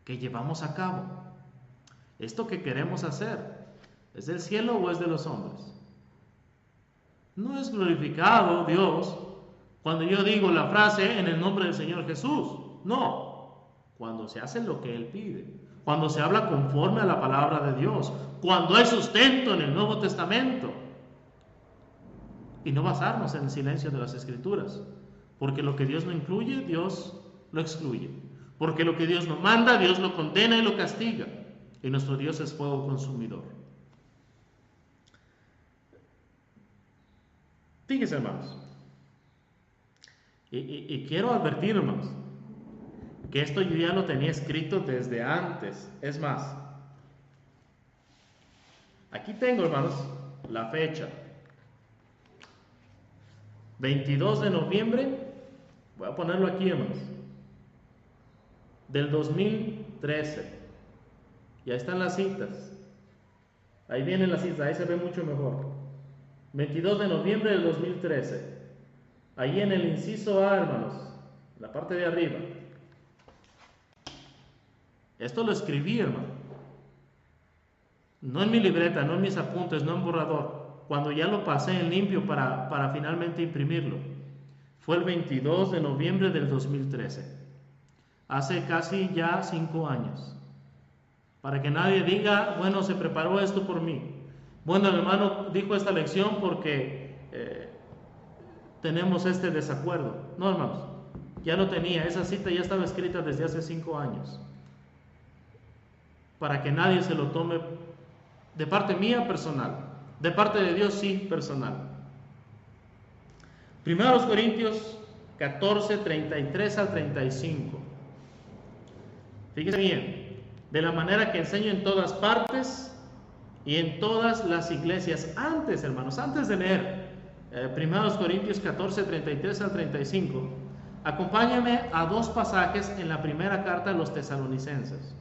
que llevamos a cabo. ¿Esto que queremos hacer es del cielo o es de los hombres? No es glorificado Dios cuando yo digo la frase en el nombre del Señor Jesús. No, cuando se hace lo que Él pide, cuando se habla conforme a la palabra de Dios, cuando hay sustento en el Nuevo Testamento. Y no basarnos en el silencio de las Escrituras, porque lo que Dios no incluye, Dios lo excluye. Porque lo que Dios no manda, Dios lo condena y lo castiga. Y nuestro Dios es fuego consumidor. Fíjense, hermanos, y quiero advertir, hermanos, que esto yo ya lo tenía escrito desde antes. Es más, aquí tengo, hermanos, la fecha. 22 de noviembre, voy a ponerlo aquí, hermanos, del 2013. Y ahí están las citas. Ahí vienen las citas, ahí se ve mucho mejor. 22 de noviembre del 2013. Ahí en el inciso A, hermanos, la parte de arriba. Esto lo escribí, hermano. no en mi libreta, no en mis apuntes, no en borrador, cuando ya lo pasé en limpio para finalmente imprimirlo, fue el 22 de noviembre del 2013, hace casi ya 5 años, para que nadie diga, bueno, se preparó esto por mí. Bueno, el hermano dijo esta lección porque tenemos este desacuerdo. No, hermanos, ya lo tenía, esa cita ya estaba escrita desde hace 5 años, para que nadie se lo tome de parte mía personal, de parte de Dios sí personal. 1 Corintios 14, 33 al 35. Fíjese bien, de la manera que enseño en todas partes y en todas las iglesias. Antes, hermanos, antes de leer 1 Corintios 14, 33 al 35, acompáñame a 2 pasajes en la primera carta a los tesalonicenses.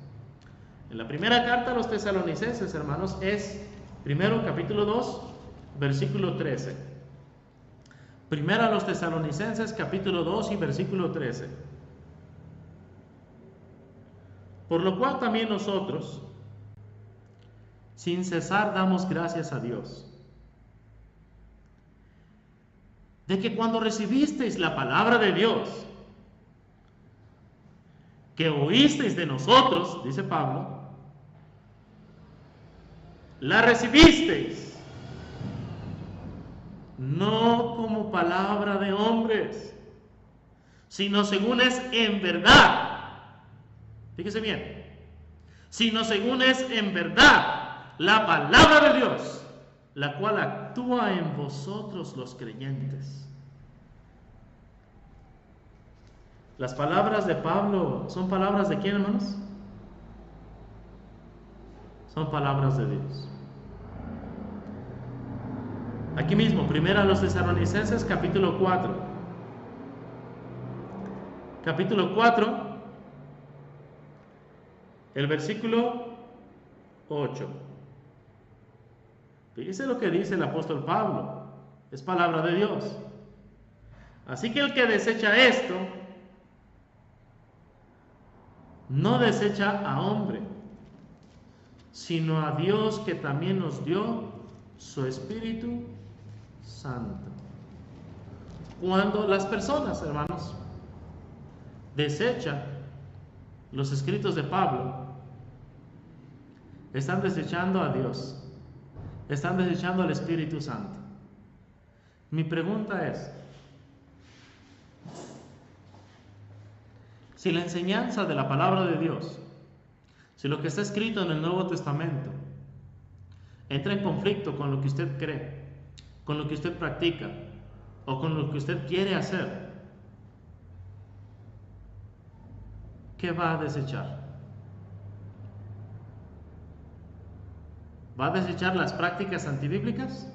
En la primera carta a los tesalonicenses, hermanos, es primero capítulo 2, versículo 13. Primera a los tesalonicenses, capítulo 2 y versículo 13. Por lo cual también nosotros, sin cesar, damos gracias a Dios, de que cuando recibisteis la palabra de Dios, que oísteis de nosotros, dice Pablo, la recibisteis, no como palabra de hombres, sino según es en verdad. Fíjese bien, sino según es en verdad la palabra de Dios, la cual actúa en vosotros los creyentes. Las palabras de Pablo son palabras de ¿quién, hermanos? Son palabras de Dios. Aquí mismo, primero a los tesalonicenses, capítulo 4. Capítulo 4, el versículo 8. Fíjese lo que dice el apóstol Pablo. Es palabra de Dios. Así que el que desecha esto, no desecha a hombre, sino a Dios, que también nos dio su Espíritu Santo. Cuando las personas, hermanos, desechan los escritos de Pablo, están desechando a Dios, están desechando al Espíritu Santo. Mi pregunta es, si la enseñanza de la palabra de Dios, si lo que está escrito en el Nuevo Testamento entra en conflicto con lo que usted cree, con lo que usted practica o con lo que usted quiere hacer, ¿qué va a desechar? ¿Va a desechar las prácticas antibíblicas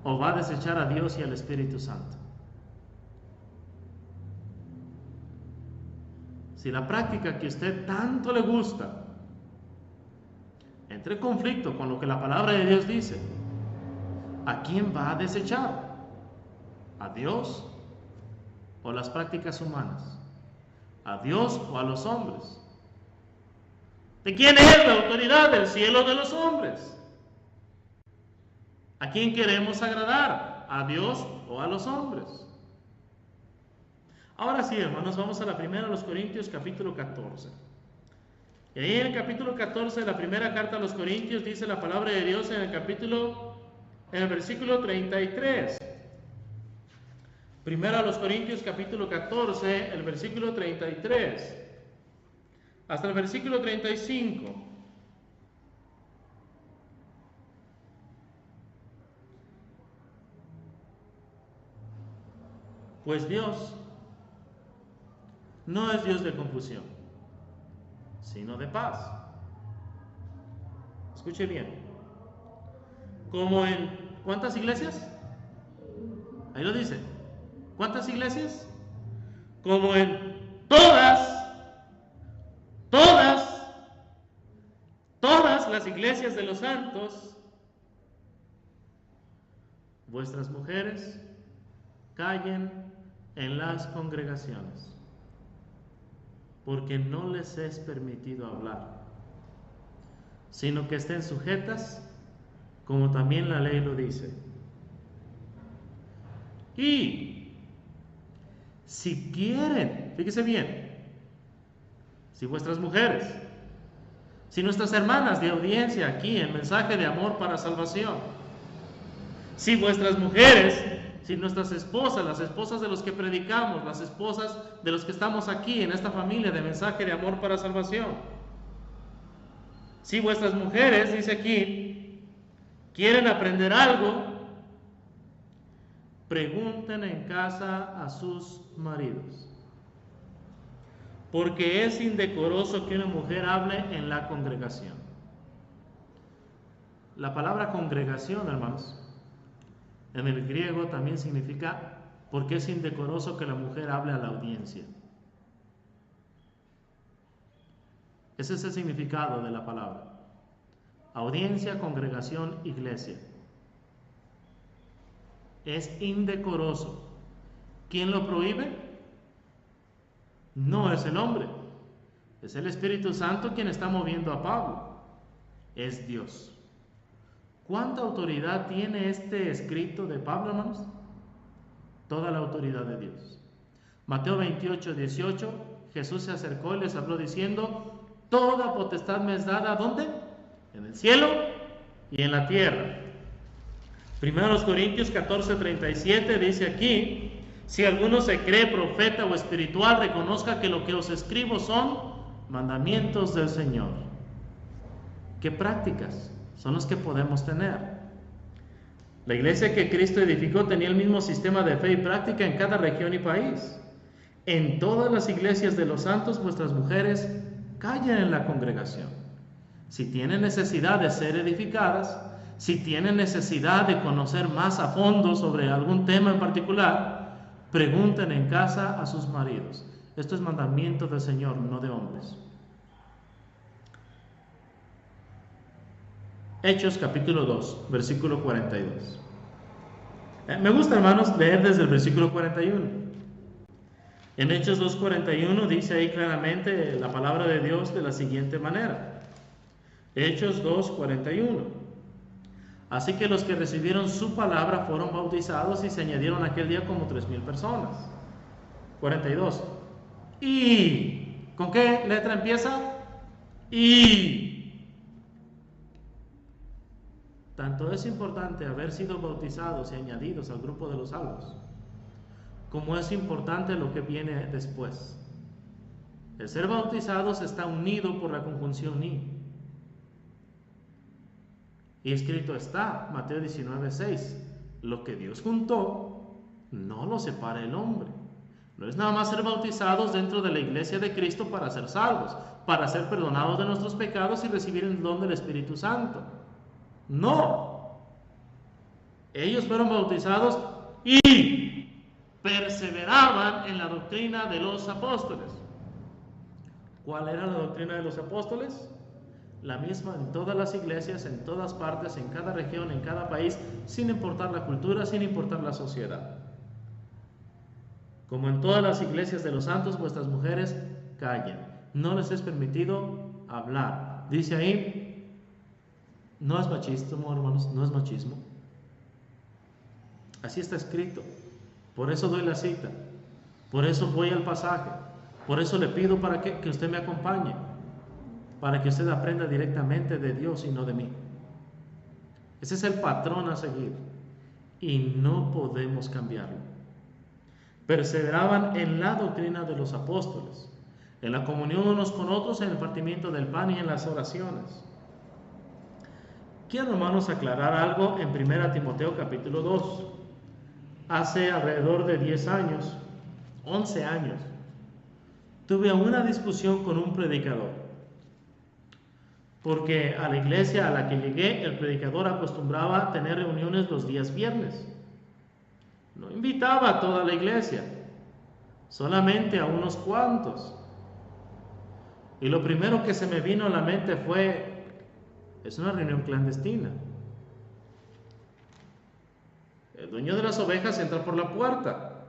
o va a desechar a Dios y al Espíritu Santo? Si la práctica que a usted tanto le gusta entra en conflicto con lo que la palabra de Dios dice, ¿a quién va a desechar? ¿A Dios o las prácticas humanas? ¿A Dios o a los hombres? ¿De quién es la autoridad del cielo o de los hombres? ¿A quién queremos agradar? ¿A Dios o a los hombres? Ahora sí, hermanos, vamos a la primera de los Corintios, capítulo 14. Y ahí en el capítulo 14 de la primera carta a los Corintios dice la palabra de Dios en el versículo 33. Primera a los Corintios, capítulo 14, el versículo 33. Hasta el versículo 35. Pues Dios no es Dios de confusión, sino de paz. Escuche bien. Como en ¿cuántas iglesias? Ahí lo dice. ¿Cuántas iglesias? Como en todas las iglesias de los santos, vuestras mujeres callen en las congregaciones, porque no les es permitido hablar, sino que estén sujetas, como también la ley lo dice. Y si quieren, fíjese bien, si vuestras mujeres, si nuestras hermanas de audiencia aquí en Mensaje de Amor para Salvación, si vuestras mujeres, si nuestras esposas, las esposas de los que predicamos, las esposas de los que estamos aquí en esta familia de Mensaje de Amor para Salvación, si vuestras mujeres, dice aquí, quieren aprender algo, pregunten en casa a sus maridos. Porque es indecoroso que una mujer hable en la congregación. La palabra congregación, hermanos, en el griego también significa porque es indecoroso que la mujer hable a la audiencia. Ese es el significado de la palabra. Audiencia, congregación, iglesia. Es indecoroso. ¿Quién lo prohíbe? No es el hombre, es el Espíritu Santo quien está moviendo a Pablo. Es Dios. ¿Cuánta autoridad tiene este escrito de Pablo, hermanos? Toda la autoridad de Dios. Mateo 28, 18, Jesús se acercó y les habló diciendo: toda potestad me es dada, ¿dónde? En el cielo y en la tierra. 1 Corintios 14, 37 dice aquí: si alguno se cree profeta o espiritual, reconozca que lo que os escribo son mandamientos del Señor. ¿Qué prácticas son las que podemos tener? La iglesia que Cristo edificó tenía el mismo sistema de fe y práctica en cada región y país. En todas las iglesias de los santos, vuestras mujeres callen en la congregación. Si tienen necesidad de ser edificadas, si tienen necesidad de conocer más a fondo sobre algún tema en particular, pregunten en casa a sus maridos. Esto es mandamiento del Señor, no de hombres. Hechos capítulo 2, versículo 42. Me gusta, hermanos, leer desde el versículo 41. En Hechos 2:41 dice ahí claramente la palabra de Dios de la siguiente manera. Hechos 2:41. Así que los que recibieron su palabra fueron bautizados y se añadieron aquel día como 3,000 personas. 42. ¿Y con qué letra empieza? Y. Tanto es importante haber sido bautizados y añadidos al grupo de los salvos, como es importante lo que viene después. El ser bautizados está unido por la conjunción y. Y escrito está, Mateo 19:6, lo que Dios juntó, no lo separa el hombre. No es nada más ser bautizados dentro de la iglesia de Cristo para ser salvos, para ser perdonados de nuestros pecados y recibir el don del Espíritu Santo. No. Ellos fueron bautizados y perseveraban en la doctrina de los apóstoles. ¿Cuál era la doctrina de los apóstoles? La misma en todas las iglesias, en todas partes, en cada región, en cada país, sin importar la cultura, sin importar la sociedad. Como en todas las iglesias de los santos, vuestras mujeres callen. No les es permitido hablar. Dice ahí, no es machismo, hermanos, no es machismo. Así está escrito. Por eso doy la cita. Por eso voy al pasaje. Por eso le pido para que usted me acompañe, para que usted aprenda directamente de Dios y no de mí. Ese es el patrón a seguir y no podemos cambiarlo. Perseveraban en la doctrina de los apóstoles, en la comunión unos con otros, en el partimiento del pan y en las oraciones. Quiero, hermanos, aclarar algo en 1 Timoteo capítulo 2. Hace alrededor de 10 años, 11 años, tuve una discusión con un predicador. Porque a la iglesia a la que llegué, el predicador acostumbraba a tener reuniones los días viernes. No invitaba a toda la iglesia, solamente a unos cuantos. Y lo primero que se me vino a la mente fue, es una reunión clandestina. El dueño de las ovejas entra por la puerta,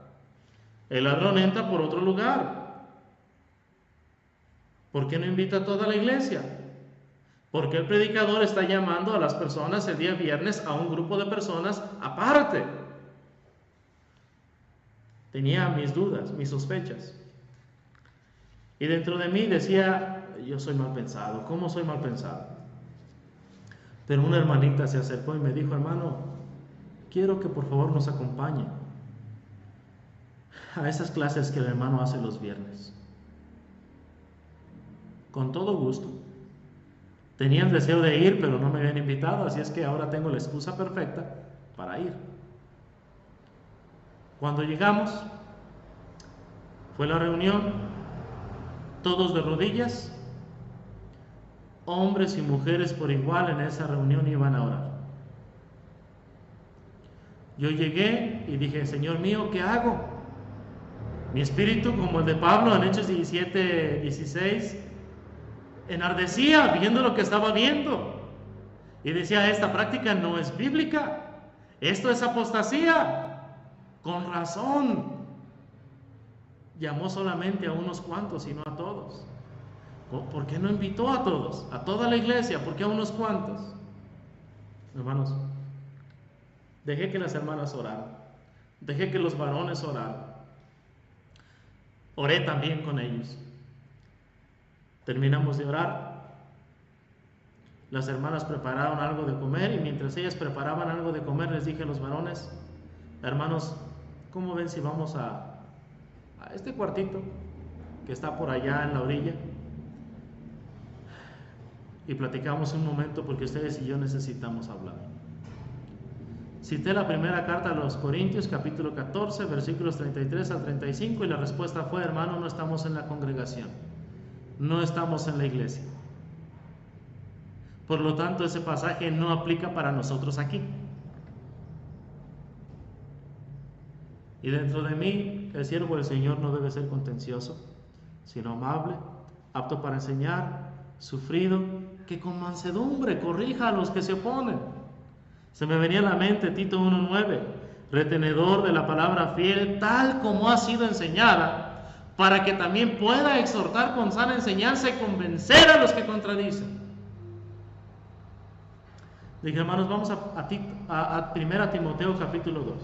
el ladrón entra por otro lugar. ¿Por qué no invita a toda la iglesia? Porque el predicador está llamando a las personas el día viernes a un grupo de personas aparte. Tenía mis dudas, mis sospechas. Y dentro de mí decía, yo soy mal pensado. ¿Cómo soy mal pensado? Pero una hermanita se acercó y me dijo, hermano, quiero que por favor nos acompañe a esas clases que el hermano hace los viernes. Con todo gusto. Tenía el deseo de ir, pero no me habían invitado, así es que ahora tengo la excusa perfecta para ir. Cuando llegamos, fue la reunión, todos de rodillas, hombres y mujeres por igual en esa reunión iban a orar. Yo llegué y dije, Señor mío, ¿qué hago? Mi espíritu, como el de Pablo en Hechos 17:16, enardecía viendo lo que estaba viendo. Y decía, esta práctica no es bíblica, esto es apostasía. Con razón, llamó solamente a unos cuantos y no a todos. ¿Por qué no invitó a todos, a toda la iglesia? ¿Por qué a unos cuantos? Hermanos, dejé que las hermanas oraran, dejé que los varones oraran, oré también con ellos. Terminamos de orar, las hermanas prepararon algo de comer, y mientras ellas preparaban algo de comer les dije a los varones, hermanos, ¿cómo ven si vamos a este cuartito que está por allá en la orilla y platicamos un momento, porque ustedes y yo necesitamos hablar? Cité la primera carta a los Corintios, capítulo 14, versículos 33 al 35, y la respuesta fue, hermano, no estamos en la congregación, no estamos en la iglesia. Por lo tanto, ese pasaje no aplica para nosotros aquí. Y dentro de mí, el siervo del Señor no debe ser contencioso, sino amable, apto para enseñar, sufrido, que con mansedumbre corrija a los que se oponen. Se me venía a la mente Tito 1:9, retenedor de la palabra fiel, tal como ha sido enseñada, para que también pueda exhortar con sana enseñanza y convencer a los que contradicen. Dije, hermanos, vamos a 1 Timoteo capítulo 2.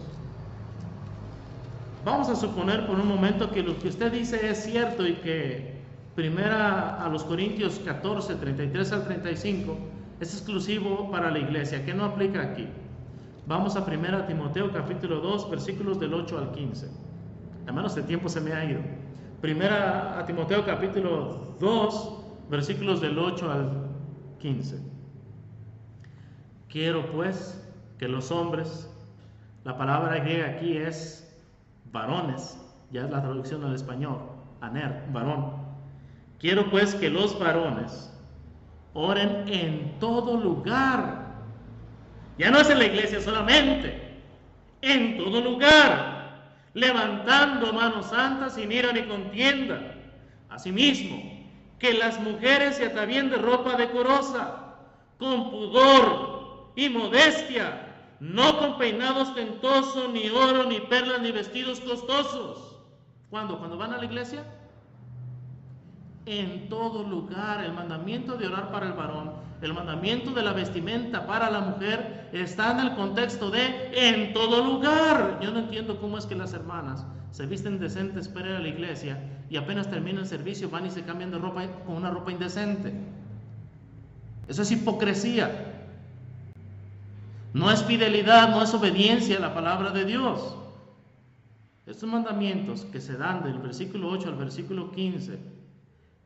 Vamos a suponer por un momento que lo que usted dice es cierto y que 1 a los Corintios 14, 33 al 35 es exclusivo para la iglesia, que no aplica aquí. Vamos a 1 Timoteo capítulo 2, versículos del 8 al 15. Hermanos, el tiempo se me ha ido. 1 Timoteo capítulo 2, versículos del 8 al 15. Quiero pues que los hombres, la palabra griega aquí es varones, ya es la traducción al español, aner, varón. Quiero pues que los varones oren en todo lugar. Ya no es en la iglesia solamente, en todo lugar, levantando manos santas sin ira ni contienda. Asimismo, que las mujeres se atavíen de ropa decorosa, con pudor y modestia, no con peinado ostentoso, ni oro, ni perlas, ni vestidos costosos. ¿Cuándo? ¿Cuando van a la iglesia? En todo lugar. El mandamiento de orar para el varón, el mandamiento de la vestimenta para la mujer, está en el contexto de en todo lugar. Yo no entiendo cómo es que las hermanas se visten decentes para ir a la iglesia y apenas termina el servicio van y se cambian de ropa con una ropa indecente. Eso es hipocresía. No es fidelidad, no es obediencia a la palabra de Dios. Estos mandamientos que se dan del versículo 8 al versículo 15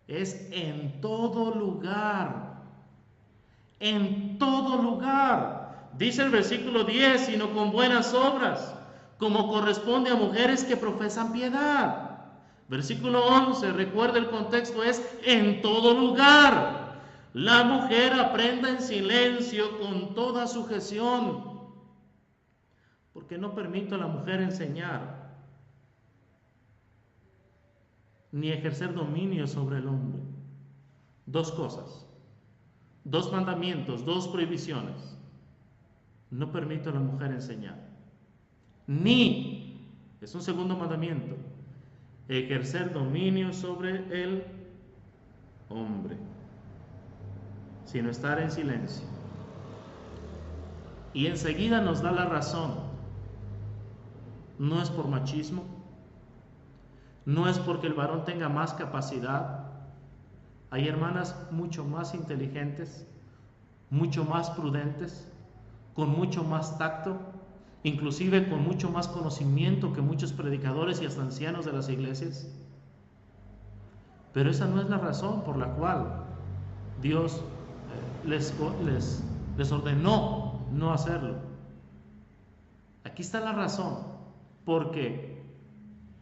es en todo lugar. En todo lugar. Dice el versículo 10, sino con buenas obras, como corresponde a mujeres que profesan piedad. Versículo 11, recuerda el contexto, es en todo lugar. La mujer aprenda en silencio con toda sujeción, porque no permito a la mujer enseñar ni ejercer dominio sobre el hombre. Dos cosas, dos mandamientos, dos prohibiciones. No permito a la mujer enseñar, ni, es un segundo mandamiento, ejercer dominio sobre el hombre. sino estar en silencio. Y enseguida nos da la razón. No es por machismo, no es porque el varón tenga más capacidad. Hay hermanas mucho más inteligentes, mucho más prudentes, con mucho más tacto, inclusive con mucho más conocimiento que muchos predicadores y hasta ancianos de las iglesias. Pero esa no es la razón por la cual Dios les ordenó no hacerlo. Aquí está la razón, porque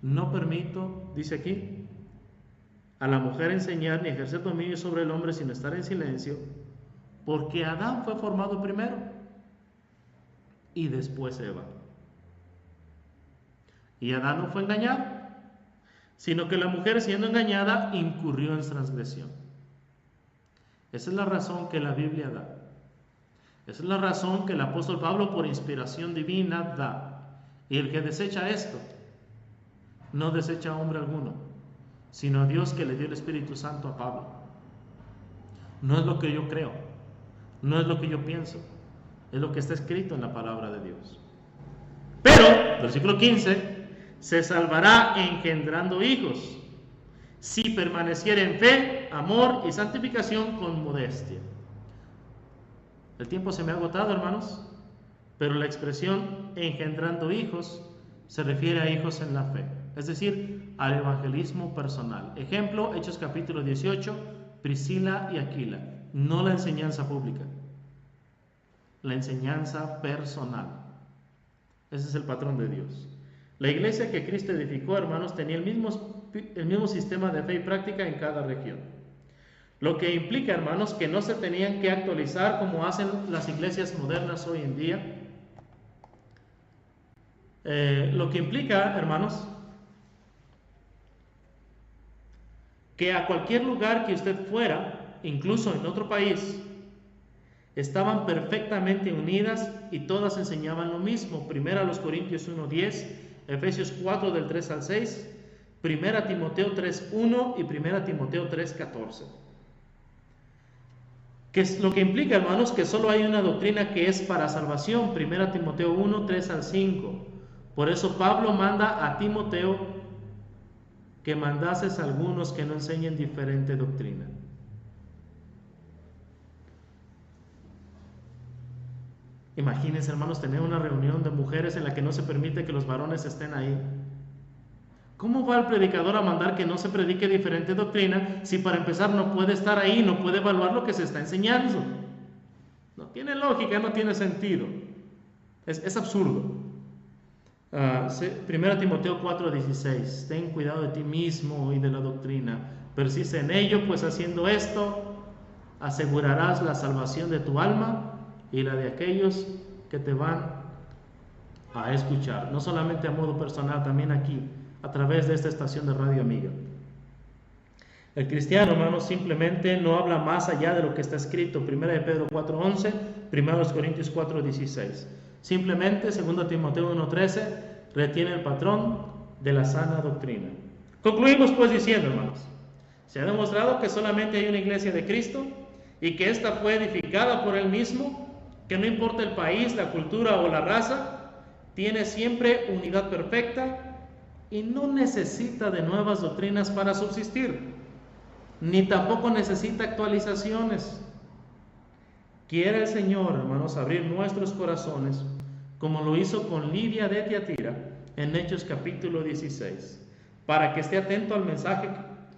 no permito, dice aquí, a la mujer enseñar ni ejercer dominio sobre el hombre sino estar en silencio, porque Adán fue formado primero y después Eva. Y Adán no fue engañado, sino que la mujer, siendo engañada, incurrió en transgresión. Esa es la razón que la Biblia da. Esa es la razón que el apóstol Pablo, por inspiración divina, da. Y el que desecha esto, no desecha a hombre alguno, sino a Dios, que le dio el Espíritu Santo a Pablo. No es lo que yo creo, no es lo que yo pienso, es lo que está escrito en la palabra de Dios. Pero, versículo 15, se salvará engendrando hijos, si permaneciera en fe, amor y santificación con modestia. El tiempo se me ha agotado, hermanos, pero la expresión engendrando hijos se refiere a hijos en la fe, es decir, al evangelismo personal. Ejemplo, Hechos capítulo 18, Priscila y Aquila. No la enseñanza pública, la enseñanza personal. Ese es el patrón de Dios. La iglesia que Cristo edificó, hermanos, tenía el mismo sistema de fe y práctica en cada región. Lo que implica, hermanos, que no se tenían que actualizar como hacen las iglesias modernas hoy en día. Lo que implica, hermanos, que a cualquier lugar que usted fuera, incluso en otro país, estaban perfectamente unidas y todas enseñaban lo mismo. Primera a los Corintios 1:10, Efesios 4 del 3 al 6, Primera Timoteo 3:1 y Primera Timoteo 3:14. Que es lo que implica, hermanos, que solo hay una doctrina que es para salvación. Primera Timoteo 1, 3 al 5. Por eso Pablo manda a Timoteo que mandases a algunos que no enseñen diferente doctrina. Imagínense, hermanos, tener una reunión de mujeres en la que no se permite que los varones estén ahí. ¿Cómo va el predicador a mandar que no se predique diferente doctrina si para empezar no puede estar ahí, no puede evaluar lo que se está enseñando? No tiene lógica, no tiene sentido. Es absurdo. Primera Timoteo 4:16. Ten cuidado de ti mismo y de la doctrina. Persiste en ello, pues haciendo esto asegurarás la salvación de tu alma y la de aquellos que te van a escuchar. No solamente a modo personal, también aquí, a través de esta estación de radio amiga. El cristiano, hermanos, simplemente no habla más allá de lo que está escrito. 1 de Pedro 4:11, 1 Corintios 4:16. Simplemente, 2 Timoteo 1:13, retiene el patrón de la sana doctrina. Concluimos pues diciendo, hermanos, se ha demostrado que solamente hay una iglesia de Cristo y que ésta fue edificada por Él mismo, que no importa el país, la cultura o la raza, tiene siempre unidad perfecta y no necesita de nuevas doctrinas para subsistir, ni tampoco necesita actualizaciones. Quiere el Señor, hermanos, abrir nuestros corazones, como lo hizo con Lidia de Tiatira en Hechos capítulo 16, para que esté atento al mensaje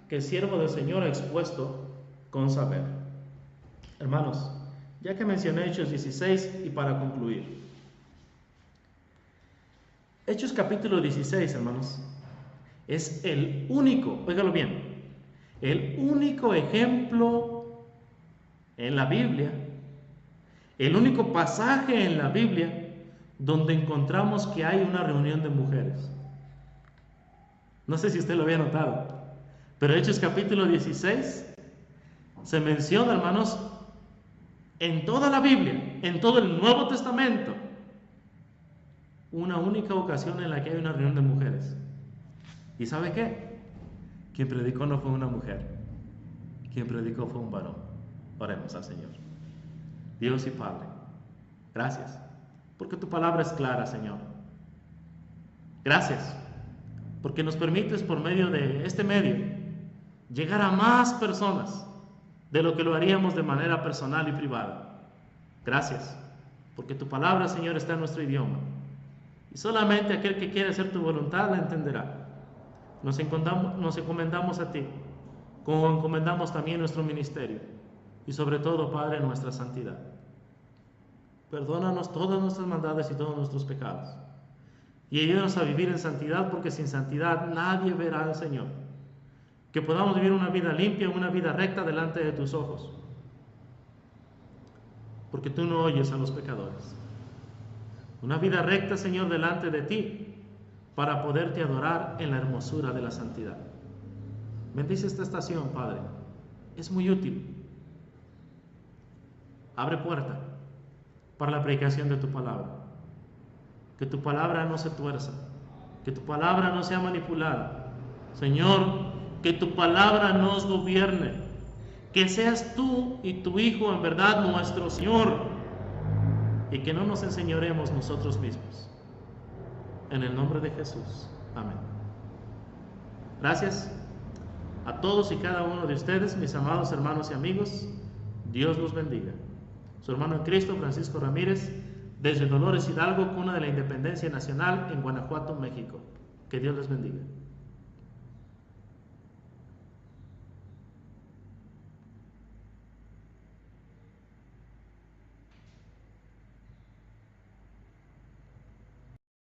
que el siervo del Señor ha expuesto con saber. Hermanos, ya que mencioné Hechos 16 y para concluir, Hechos capítulo 16, hermanos, es el único, óigalo bien, el único ejemplo en la Biblia, el único pasaje en la Biblia donde encontramos que hay una reunión de mujeres. No sé si usted lo había notado, pero Hechos capítulo 16 se menciona, hermanos, en toda la Biblia, en todo el Nuevo Testamento, una única ocasión en la que hay una reunión de mujeres. ¿Y sabe qué? Quien predicó no fue una mujer, quien predicó fue un varón. Oremos al Señor. Dios y Padre, gracias, porque tu palabra es clara, Señor. Gracias, porque nos permites por medio de este medio llegar a más personas de lo que lo haríamos de manera personal y privada. Gracias, porque tu palabra, Señor, está en nuestro idioma. Y solamente aquel que quiere hacer tu voluntad la entenderá. Nos encomendamos a ti, como encomendamos también nuestro ministerio. Y sobre todo, Padre, nuestra santidad. Perdónanos todas nuestras maldades y todos nuestros pecados. Y ayúdanos a vivir en santidad, porque sin santidad nadie verá al Señor. Que podamos vivir una vida limpia, una vida recta delante de tus ojos. Porque tú no oyes a los pecadores. Una vida recta, Señor, delante de ti, para poderte adorar en la hermosura de la santidad. Bendice esta estación, Padre. Es muy útil. Abre puerta para la predicación de tu palabra. Que tu palabra no se tuerza. Que tu palabra no sea manipulada. Señor, que tu palabra nos gobierne. Que seas tú y tu Hijo en verdad nuestro Señor. Y que no nos enseñoremos nosotros mismos. En el nombre de Jesús. Amén. Gracias a todos y cada uno de ustedes, mis amados hermanos y amigos. Dios los bendiga. Su hermano en Cristo, Francisco Ramírez, desde Dolores Hidalgo, cuna de la Independencia Nacional en Guanajuato, México. Que Dios les bendiga.